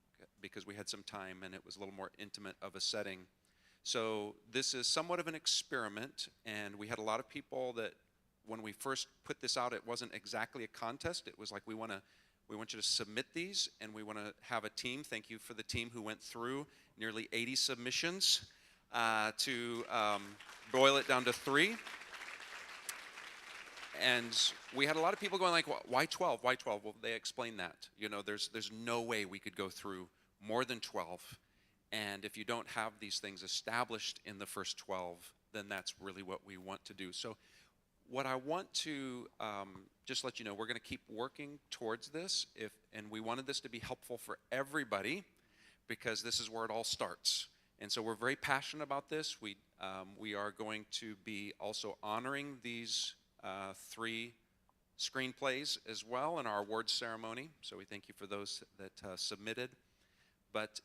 because we had some time and it was a little more intimate of a setting. So this is somewhat of an experiment, and we had a lot of people that when we first put this out, it wasn't exactly a contest. It was like, we want you to submit these, and we want to have a team. Thank you for the team who went through nearly 80 submissions to boil it down to 3. And we had a lot of people going like, why 12? Why 12? Well, they explained that. You know, there's no way we could go through more than 12. And if you don't have these things established in the first 12, then that's really what we want to do. So what I want to just let you know, we're going to keep working towards this, and we wanted this to be helpful for everybody, because this is where it all starts. And so we're very passionate about this. We are going to be also honoring these 3 screenplays as well in our awards ceremony. So we thank you for those that submitted. But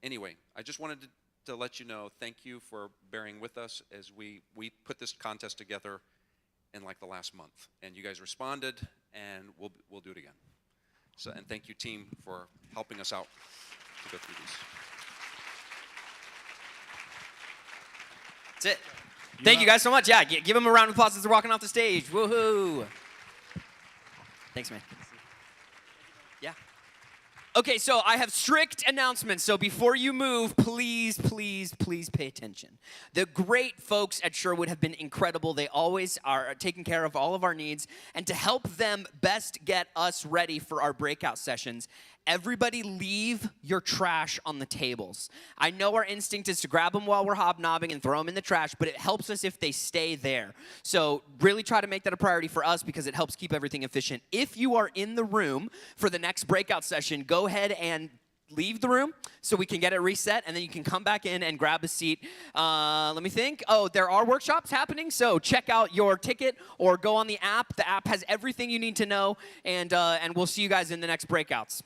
anyway, I just wanted to let you know, thank you for bearing with us as we put this contest together in like the last month, and you guys responded, and we'll do it again. So, and thank you, team, for helping us out to go through these. That's it. Thank you guys so much. Yeah, give them a round of applause as they're walking off the stage. Woohoo! Thanks, man. Yeah. Okay, so I have strict announcements. So before you move, please, please, please pay attention. The great folks at Sherwood have been incredible. They always are taking care of all of our needs. And to help them best get us ready for our breakout sessions, everybody leave your trash on the tables. I know our instinct is to grab them while we're hobnobbing and throw them in the trash, but it helps us if they stay there. So really try to make that a priority for us, because it helps keep everything efficient. If you are in the room for the next breakout session, go ahead and leave the room so we can get it reset, and then you can come back in and grab a seat. Let me think. Oh, there are workshops happening, so check out your ticket or go on the app. The app has everything you need to know, and we'll see you guys in the next breakouts.